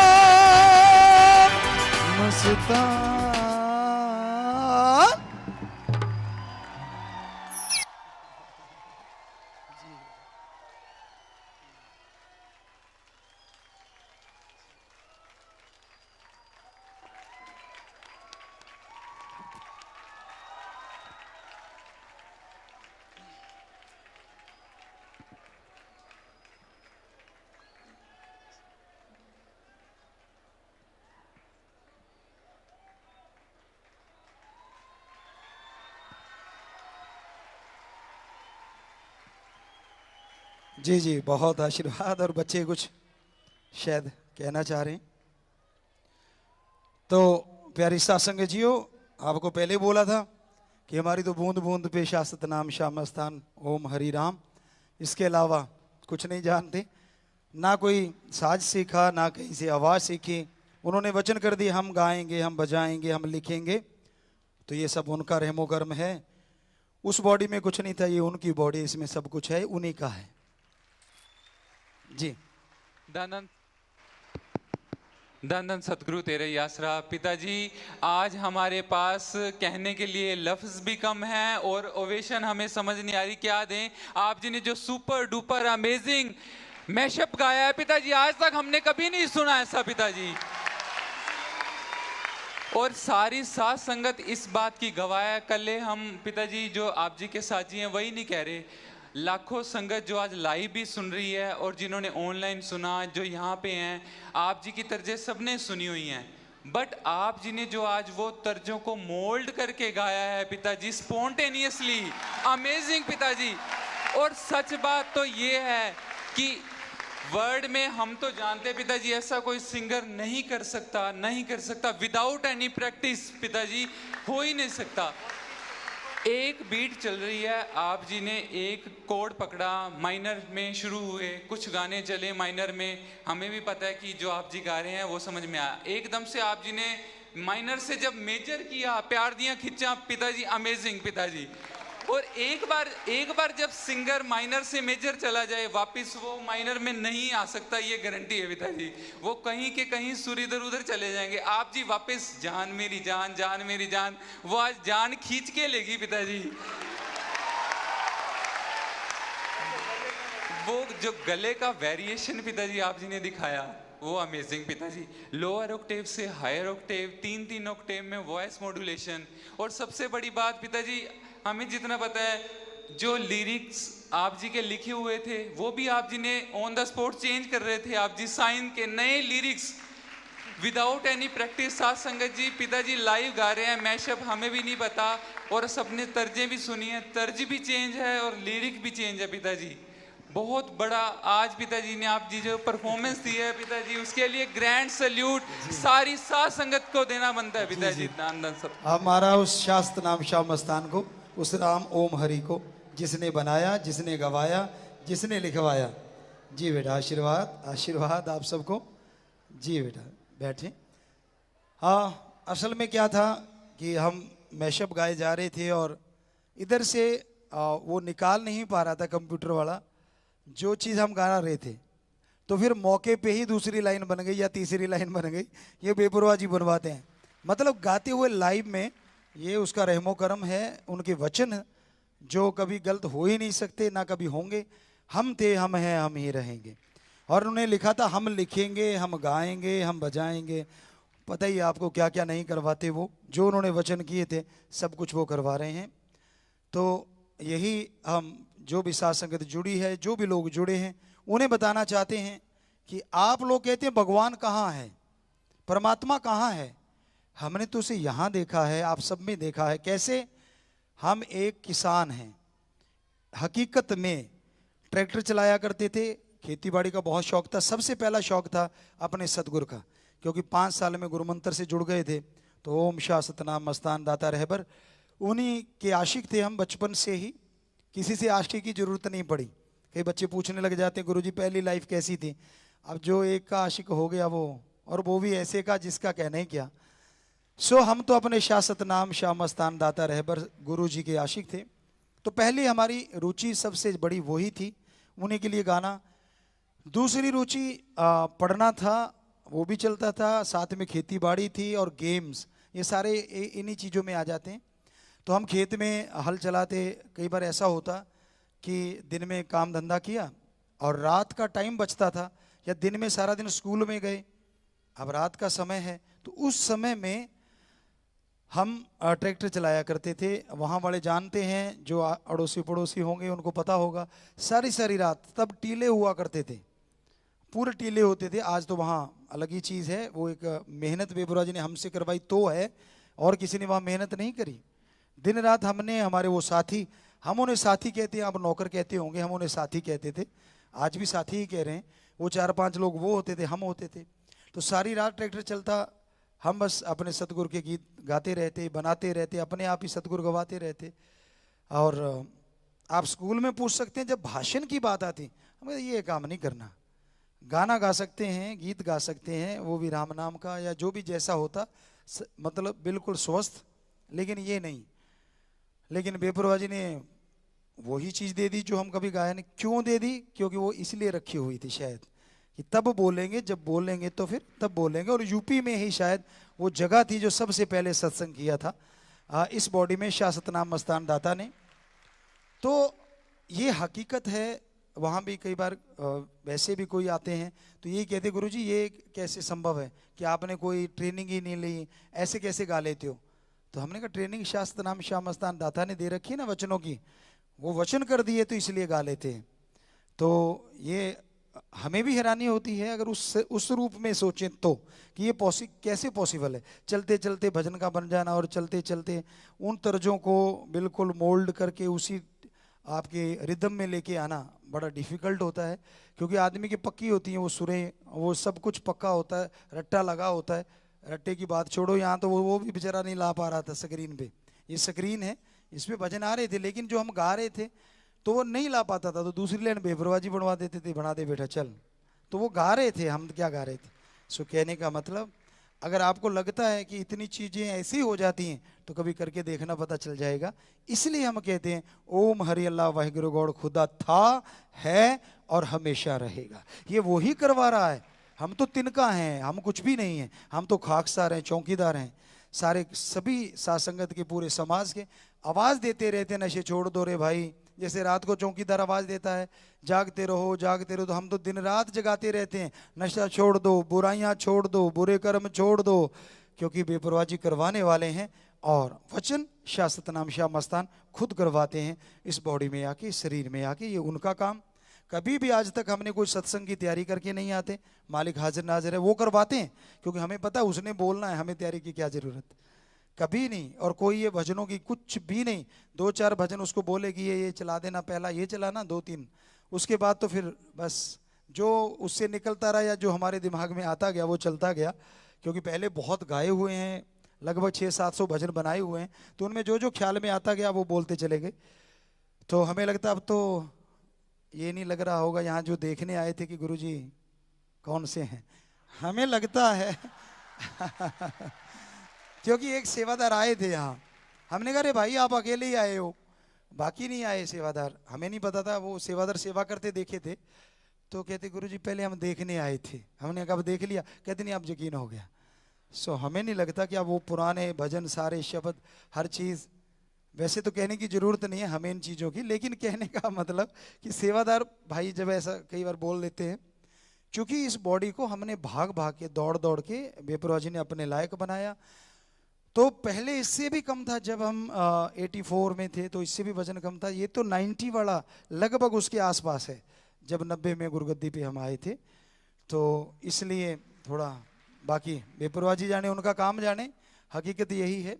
जी जी बहुत आशीर्वाद। और बच्चे कुछ शायद कहना चाह रहे हैं। तो प्यारी सासंग जियो, आपको पहले बोला था कि हमारी तो बूंद बूंद पे शाश्वत नाम श्याम स्थान ओम हरि राम, इसके अलावा कुछ नहीं जानते, ना कोई साज सीखा ना कहीं से आवाज़ सीखी। उन्होंने वचन कर दिया हम गाएंगे हम बजाएंगे हम लिखेंगे, तो ये सब उनका रहमो कर्म है। उस बॉडी में कुछ नहीं था, ये उनकी बॉडी, इसमें सब कुछ है, उन्हीं का है जी। धन धन सतगुरु तेरे आसरा। पिताजी आज हमारे पास कहने के लिए लफ्ज भी कम है और ओवेशन हमें समझ नहीं आ रही क्या दें। आप जी ने जो सुपर डुपर अमेजिंग मैशअप गाया है पिताजी, आज तक हमने कभी नहीं सुना ऐसा पिताजी। और सारी साथ संगत इस बात की गवाह है। कल हम पिताजी जो आप जी के साथी हैं वही नहीं कह रहे, लाखों संगत जो आज लाइव भी सुन रही है और जिन्होंने ऑनलाइन सुना, जो यहाँ पे हैं, आप जी की तर्जें सबने सुनी हुई हैं। बट आप जी ने जो आज वो तर्जों को मोल्ड करके गाया है पिताजी, स्पॉन्टेनियसली अमेजिंग पिताजी। और सच बात तो ये है कि वर्ड में हम तो जानते पिताजी ऐसा कोई सिंगर नहीं कर सकता विदाउट एनी प्रैक्टिस पिताजी, हो ही नहीं सकता। एक बीट चल रही है, आप जी ने एक कोड पकड़ा, माइनर में शुरू हुए, कुछ गाने चले माइनर में, हमें भी पता है कि जो आप जी गा रहे हैं वो समझ में आया। एकदम से आप जी ने माइनर से जब मेजर किया, प्यार दिया खिंचा पिताजी, अमेजिंग पिताजी। और एक बार जब सिंगर माइनर से मेजर चला जाए वापस वो माइनर में नहीं आ सकता, ये गारंटी है पिताजी। वो कहीं के कहीं सुर इधर उधर चले जाएंगे। आप जी वापस जान मेरी जान, जान मेरी जान, वो आज जान खींच के लेगी पिताजी। वो जो गले का वेरिएशन पिताजी आप जी ने दिखाया वो अमेजिंग पिताजी। लोअर ऑक्टेव से हायर ऑक्टेव, 3 ऑक्टेव में वॉइस मॉड्यूलेशन। और सबसे बड़ी बात पिताजी, हमें जितना पता है जो लिरिक्स आप जी के लिखे हुए थे वो भी आप जी ने ऑन द स्पॉट चेंज कर रहे थे। आप जी साइन के नए लिरिक्स विदाउट एनी प्रैक्टिस। साथ संगत जी पिताजी लाइव गा रहे हैं मैशअप, हमें भी नहीं पता। और सबने तर्जें भी सुनी है, तर्ज भी चेंज है और लिरिक भी चेंज है पिताजी। बहुत बड़ा आज पिताजी ने आप जी जो परफॉर्मेंस दी है पिताजी, उसके लिए ग्रैंड सैल्यूट सारी साथ संगत को देना बनता है पिताजी। हमारा उस शास्त्र नाम श्याम स्थान को, उस राम ओम हरि को जिसने बनाया, जिसने गवाया, जिसने लिखवाया। जी बेटा आशीर्वाद आशीर्वाद आप सबको। जी बेटा बैठे। हाँ असल में क्या था कि हम मैशअप गाए जा रहे थे और इधर से वो निकाल नहीं पा रहा था कंप्यूटर वाला, जो चीज़ हम गा रहे थे, तो फिर मौके पे ही दूसरी लाइन बन गई या तीसरी लाइन बन गई। ये बेपरवाह जी बनवाते हैं। मतलब गाते हुए लाइव में ये उसका रहमो करम है, उनके वचन जो कभी गलत हो ही नहीं सकते, ना कभी होंगे। हम थे, हम हैं, हम ही रहेंगे। और उन्होंने लिखा था, हम लिखेंगे, हम गाएंगे, हम बजाएंगे। पता ही आपको क्या क्या नहीं करवाते वो, जो उन्होंने वचन किए थे सब कुछ वो करवा रहे हैं। तो यही हम जो भी साथ संगत जुड़ी है, जो भी लोग जुड़े हैं, उन्हें बताना चाहते हैं कि आप लोग कहते हैं भगवान कहाँ है, परमात्मा कहाँ है। हमने तो उसे यहाँ देखा है, आप सब में देखा है। कैसे? हम एक किसान हैं, हकीकत में ट्रैक्टर चलाया करते थे, खेती बाड़ी का बहुत शौक था। सबसे पहला शौक था अपने सतगुरु का, क्योंकि 5 साल में गुरु मंत्र से जुड़ गए थे। तो ओम शाह सतनाम मस्तान दाता रहबर, उन्हीं के आशिक थे हम बचपन से ही। किसी से आशिक की जरूरत नहीं पड़ी। कई बच्चे पूछने लग जाते हैं, गुरुजी पहली लाइफ कैसी थी? अब जो एक का आशिक हो गया वो, और वो भी ऐसे का जिसका कहना ही क्या। सो हम तो अपने शाह सतनाम शाह मस्तान दाता रहबर गुरु जी के आशिक थे। तो पहली हमारी रुचि सबसे बड़ी वही थी, उन्हीं के लिए गाना। दूसरी रुचि पढ़ना था, वो भी चलता था। साथ में खेती बाड़ी थी और गेम्स, ये सारे इन्हीं चीज़ों में आ जाते हैं। तो हम खेत में हल चलाते। कई बार ऐसा होता कि दिन में काम धंधा किया और रात का टाइम बचता था, या दिन में सारा दिन स्कूल में गए, अब रात का समय है, तो उस समय में हम ट्रैक्टर चलाया करते थे। वहाँ वाले जानते हैं, जो अड़ोसी पड़ोसी होंगे उनको पता होगा। सारी सारी रात तब टीले हुआ करते थे, पूरे टीले होते थे। आज तो वहाँ अलग ही चीज़ है, वो एक मेहनत बेबुरा जी ने हमसे करवाई तो है, और किसी ने वहाँ मेहनत नहीं करी। दिन रात हमने, हमारे वो साथी, हम उन्हें साथी कहते हैं, आप नौकर कहते होंगे, हम उन्हें साथी कहते थे, आज भी साथी ही कह रहे हैं। वो 4-5 लोग वो होते थे, हम होते थे। तो सारी रात ट्रैक्टर चलता, हम बस अपने सतगुरु के गीत गाते रहते, बनाते रहते, अपने आप ही सतगुरु गवाते रहते। और आप स्कूल में पूछ सकते हैं, जब भाषण की बात आती, हमें ये काम नहीं करना। गाना गा सकते हैं, गीत गा सकते हैं, वो भी राम नाम का या जो भी जैसा होता, मतलब बिल्कुल स्वस्थ, लेकिन ये नहीं। लेकिन बेपरवाह जी ने वही चीज़ दे दी जो हम कभी गाया नहीं। क्यों दे दी? क्योंकि वो इसलिए रखी हुई थी शायद, कि तब बोलेंगे, जब बोलेंगे तो फिर तब बोलेंगे। और यूपी में ही शायद वो जगह थी जो सबसे पहले सत्संग किया था इस बॉडी में शाह सतनाम मस्तान दाता ने। तो ये हकीकत है। वहाँ भी कई बार वैसे भी कोई आते हैं तो यही कहते, गुरुजी ये कैसे संभव है कि आपने कोई ट्रेनिंग ही नहीं ली, ऐसे कैसे गा लेते हो? तो हमने कहा ट्रेनिंग शाह सतनाम शाह मस्तान दाता ने दे रखी है ना वचनों की, वो वचन कर दिए तो इसलिए गा लेते हैं। तो ये हमें भी हैरानी होती है अगर उस रूप में सोचें तो, कि ये कैसे पॉसिबल है। चलते चलते भजन का बन जाना, और चलते चलते उन तर्जों को बिल्कुल मोल्ड करके उसी आपके रिदम में लेके आना बड़ा डिफिकल्ट होता है। क्योंकि आदमी की पक्की होती हैं वो सुरें, वो सब कुछ पक्का होता है, रट्टा लगा होता है। रट्टे की बात छोड़ो, यहाँ तो वो भी बेचारा नहीं ला पा रहा था स्क्रीन पे। ये स्क्रीन है, इस पे भजन आ रहे थे, लेकिन जो हम गा रहे थे तो वो नहीं ला पाता था। तो दूसरी लाइन बेपरवाजी बनवा देते थे, बना दे बेटा चल। तो वो गा रहे थे, हम क्या गा रहे थे। सो कहने का मतलब, अगर आपको लगता है कि इतनी चीज़ें ऐसी हो जाती हैं तो कभी करके देखना, पता चल जाएगा। इसलिए हम कहते हैं ओम हरि अल्लाह वाहिगुरु गौड़ खुदा था, है और हमेशा रहेगा। ये वो ही करवा रहा है। हम तो तिनका हैं, हम कुछ भी नहीं हैं। हम तो खाकसार हैं, चौकीदार हैं। सारे सभी साथ संगत के पूरे समाज के आवाज़ देते रहते, नशे छोड़ दो रे भाई। जैसे रात को चौकीदार आवाज़ देता है, जागते रहो जागते रहो, तो हम तो दिन रात जगाते रहते हैं, नशा छोड़ दो, बुराइयां छोड़ दो, बुरे कर्म छोड़ दो, क्योंकि बेपरवाजी करवाने वाले हैं। और वचन शाह सतनाम शाह मस्तान खुद करवाते हैं इस बॉडी में आके, इस शरीर में आके। ये उनका काम। कभी भी आज तक हमने कोई सत्संग की तैयारी करके नहीं आते। मालिक हाजिर नाजिर है, वो करवाते हैं, क्योंकि हमें पता है उसने बोलना है, हमें तैयारी की क्या जरूरत। कभी नहीं। और कोई ये भजनों की कुछ भी नहीं। 2-4 भजन उसको बोले कि ये चला देना, पहला ये चलाना, 2-3, उसके बाद तो फिर बस जो उससे निकलता रहा या जो हमारे दिमाग में आता गया वो चलता गया। क्योंकि पहले बहुत गाए हुए हैं, लगभग 600-700 भजन बनाए हुए हैं, तो उनमें जो जो ख्याल में आता गया वो बोलते चले गए। तो हमें लगता अब तो ये नहीं लग रहा होगा यहाँ जो देखने आए थे कि गुरुजी कौन से हैं। हमें लगता है क्योंकि एक सेवादार आए थे यहाँ, हमने कहा रे भाई आप अकेले ही आए हो, बाकी नहीं आए सेवादार, हमें नहीं पता था, वो सेवादार सेवा करते देखे थे, तो कहते गुरुजी पहले हम देखने आए थे। हमने कब देख लिया? कहते नहीं, अब यकीन हो गया। सो हमें नहीं लगता कि अब वो पुराने भजन, सारे शब्द, हर चीज़, वैसे तो कहने की ज़रूरत नहीं है हमें इन चीज़ों की, लेकिन कहने का मतलब कि सेवादार भाई जब ऐसा कई बार बोल देते हैं, क्योंकि इस बॉडी को हमने भाग भाग के, दौड़ दौड़ के बेपरवाह जी ने अपने लायक बनाया। तो पहले इससे भी कम था, जब हम 84 में थे तो इससे भी वजन कम था। ये तो 90 वाला लगभग उसके आसपास है, जब 90 में गुरुगद्दी पे हम आए थे। तो इसलिए थोड़ा, बाकी बेपरवाह जी जाने, उनका काम जाने, हकीकत यही है।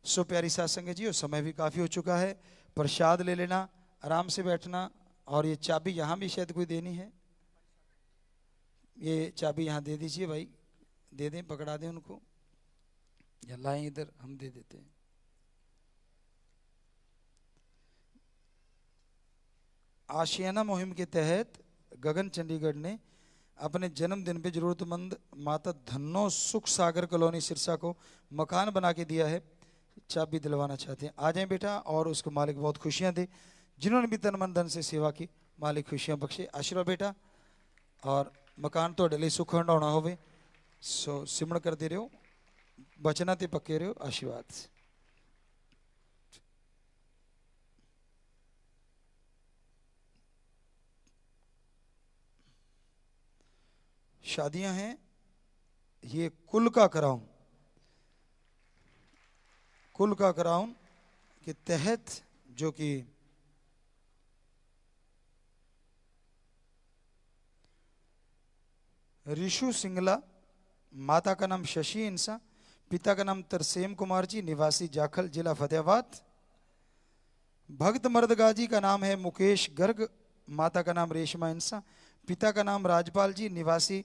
सो प्यारी साथ संगत जी, और समय भी काफ़ी हो चुका है, प्रसाद ले लेना, आराम से बैठना। और ये चाबी यहाँ भी शायद कोई देनी है, ये चाबी यहाँ दे दीजिए भाई, दे दें, पकड़ा दें उनको, या लाएं इधर, हम दे देते हैं। आशियाना मुहिम के तहत गगन चंडीगढ़ ने अपने जन्मदिन पे जरूरतमंद माता धन्नो सुख सागर कॉलोनी सिरसा को मकान बना के दिया है। चाबी दिलवाना चाहते हैं, आ जाएं बेटा, और उसको मालिक बहुत खुशियां दे। जिन्होंने भी तन मन धन से सेवा की, मालिक खुशियां बख्शे। आशीर्वाद बेटा, और मकान तो लिए सुख हंडाउना होवे। सो सिमरण करते रहो, बचना ते पक्के रहो, आशीर्वाद। शादियां हैं, ये कुल का कराऊं, कुल का कराउन के तहत, जो कि ऋषु सिंगला, माता का नाम शशि इंसा, पिता का नाम तरसेम कुमार जी, निवासी जाखल, जिला फतेहाबाद। भक्त मर्दगाजी का नाम है मुकेश गर्ग, माता का नाम रेशमा इंसा, पिता का नाम राजपाल जी, निवासी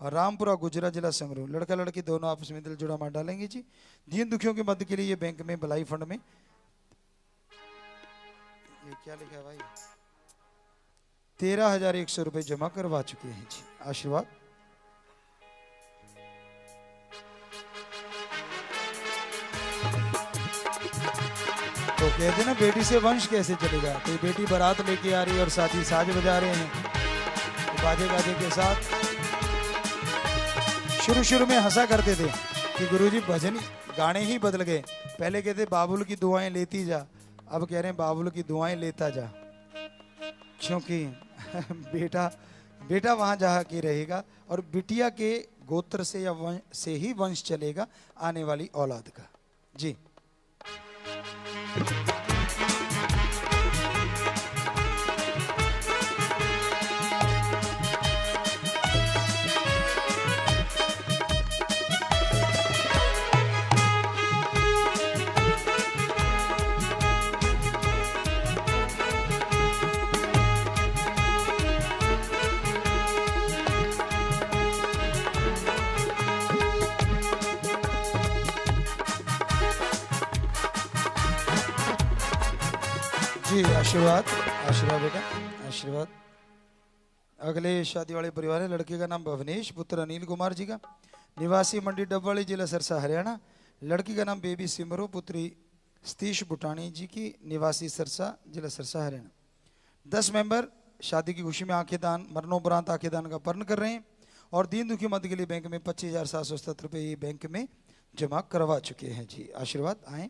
रामपुरा गुजरा, जिला संगरूर। लड़का लड़की दोनों आपस में दिल जुड़ा मार डालेंगे जी। दीन दुखियों की मदद के लिए ये बैंक में भलाई फंड में, ये क्या लिखा है भाई, 13,100 रुपए जमा करवा चुके हैं जी। आशीर्वाद। तो कहते ना, बेटी से वंश कैसे चलेगा? तो बेटी बारात लेके आ रही है और साथी साज बजा रहे हैं, तो बाजे गाजे के साथ। शुरू में हंसा करते थे कि गुरुजी भजन गाने ही बदल गए। पहले कहते बाबुल की दुआएं लेती जा, अब कह रहे हैं बाबुल की दुआएं लेता जा, क्योंकि बेटा वहां जहाँ के रहेगा, और बिटिया के गोत्र से या वंश से ही वंश चलेगा आने वाली औलाद का जी। जी आशीर्वाद, आशीर्वाद बेटा, आशीर्वाद। अगले शादी वाले परिवार है। लड़के का नाम भवनेश, पुत्र अनिल कुमार जी का, निवासी मंडी डबवाली, जिला सिरसा, हरियाणा। लड़की का नाम बेबी सिमरो, पुत्री सतीश बुटानी जी की, निवासी सिरसा, जिला सिरसा, हरियाणा। 10 मेंबर शादी की खुशी में आंखें दान, मरणोपरांत आंखें दान का पर्ण कर रहे हैं, और दीन दुखी मद के लिए बैंक में 25,770 रुपये ये बैंक में जमा करवा चुके हैं जी। आशीर्वाद। आए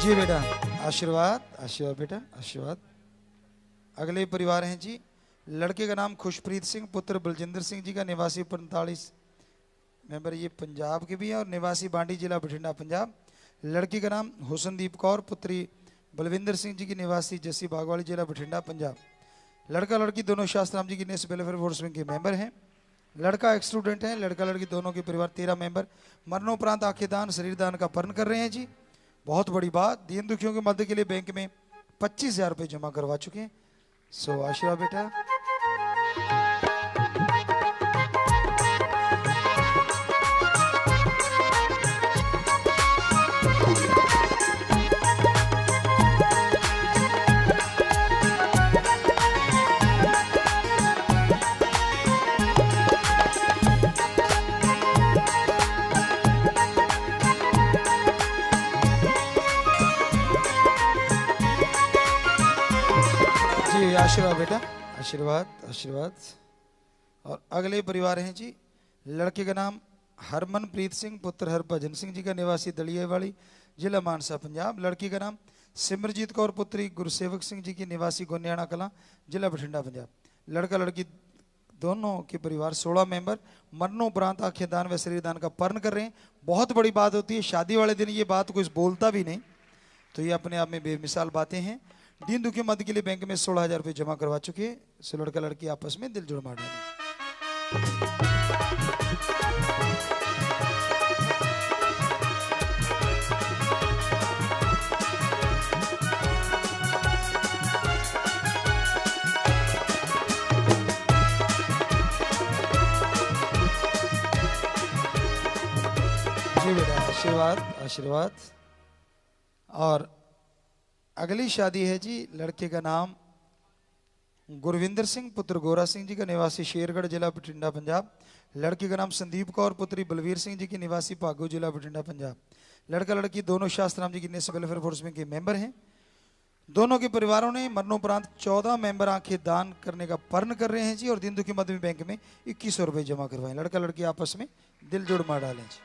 जी बेटा, आशीर्वाद, आशीर्वाद बेटा, आशीर्वाद। अगले परिवार हैं जी। लड़के का नाम खुशप्रीत सिंह, पुत्र बलजिंदर सिंह जी का, निवासी 45 मेंबर ये पंजाब के भी हैं, और निवासी बांडी, जिला बठिंडा, पंजाब। लड़की का नाम हुसनदीप कौर, पुत्री बलविंदर सिंह जी की, निवासी जस्सी बागवाली, जिला बठिंडा, पंजाब। लड़का लड़की दोनों शास्त्राम जी की नेस वेलफेयर फोर्स विंग के मेंबर हैं। लड़का एक स्टूडेंट है, लड़का लड़की दोनों के परिवार 13 मेंबर मरणोपरांत आंखें दान शरीर दान का पर्ण कर रहे हैं जी। बहुत बड़ी बात, दीन दुखियों की मदद के लिए बैंक में 25,000 रुपये जमा करवा चुके हैं। सो आशीर्वाद बेटा। जी आशीर्वाद बेटा, आशीर्वाद आशीर्वाद। और अगले परिवार हैं जी, लड़के का नाम हरमनप्रीत सिंह पुत्र हरभजन सिंह जी का, निवासी दलियावाड़ी जिला मानसा पंजाब। लड़की का नाम सिमरजीत कौर पुत्री गुरसेवक सिंह जी की, निवासी गोनियाना कलां जिला बठिंडा पंजाब। लड़का लड़की दोनों के परिवार 16 मेंबर मरणोपरांत आंखें दान व शरीर दान का पर्ण कर रहे हैं। बहुत बड़ी बात होती है, शादी वाले दिन ये बात कोई बोलता भी नहीं, तो ये अपने आप में बेमिसाल बातें हैं। दीन दुखी मदद के लिए बैंक में 16,000 रुपये जमा करवा चुके हैं। सो लड़का लड़की आपस में दिल जुड़ मार डालें। जी बेटा आशीर्वाद आशीर्वाद। और अगली शादी है जी, लड़के का नाम गुरविंदर सिंह पुत्र गोरा सिंह जी का, निवासी शेरगढ़ जिला बठिंडा पंजाब। लड़की का नाम संदीप कौर पुत्री बलवीर सिंह जी की, निवासी भागो जिला बठिंडा पंजाब। लड़का लड़की दोनों शास्त्राम जी की नेशनल वेलफेयर फोर्स में के मेंबर हैं। दोनों के परिवारों ने मरणोपरांत 14 मेंबर आंखें दान करने का पर्ण कर रहे हैं जी। और दीन दुखी मदद में बैंक में 2100 रुपये जमा करवाएं। लड़का लड़की आपस में दिल जोड़ मार डालें जी।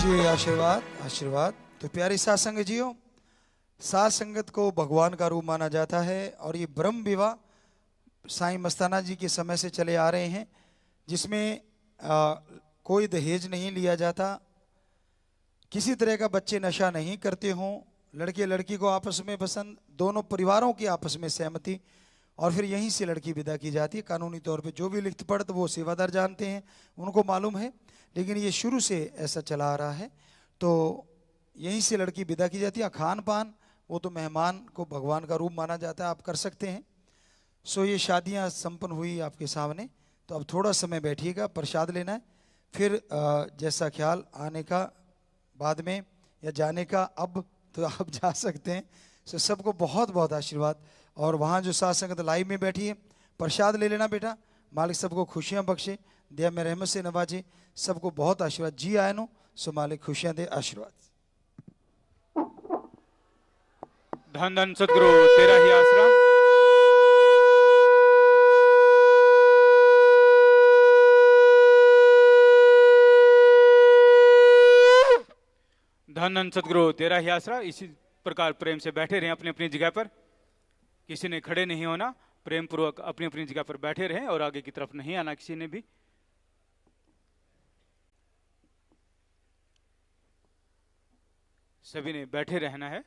जी आशीर्वाद आशीर्वाद। तो प्यारी साथ संगत जियो, साथ संगत को भगवान का रूप माना जाता है। और ये ब्रह्म विवाह साईं मस्ताना जी के समय से चले आ रहे हैं, जिसमें कोई दहेज नहीं लिया जाता, किसी तरह का बच्चे नशा नहीं करते हों, लड़के लड़की को आपस में पसंद, दोनों परिवारों की आपस में सहमति, और फिर यहीं से लड़की विदा की जाती है। कानूनी तौर पे जो भी लिखत पढ़त वो सेवादार जानते हैं, उनको मालूम है, लेकिन ये शुरू से ऐसा चला आ रहा है। तो यहीं से लड़की विदा की जाती है। खान पान वो तो मेहमान को भगवान का रूप माना जाता है, आप कर सकते हैं। सो ये शादियां संपन्न हुई आपके सामने। तो अब थोड़ा समय बैठिएगा, प्रसाद लेना है, फिर जैसा ख्याल आने का बाद में या जाने का अब तो आप जा सकते हैं। सो सबको बहुत बहुत आशीर्वाद। और वहाँ जो साथ संगत लाइव में बैठी है, प्रसाद ले लेना बेटा। मालिक सबको खुशियाँ बख्शे, दया में रहमत से नवाजे, सबको बहुत आशीर्वाद। जी आए नो, सो मालिक खुशियाँ दे, आशीर्वाद। धन धन सदगुरु तेरा ही आसरा। धन धन सदगुरु तेरा ही आसरा। इसी प्रकार प्रेम से बैठे रहें अपनी अपनी जगह पर, किसी ने खड़े नहीं होना, प्रेम पूर्वक अपनी अपनी जगह पर बैठे रहें और आगे की तरफ नहीं आना किसी ने भी। सभी ने बैठे रहना है।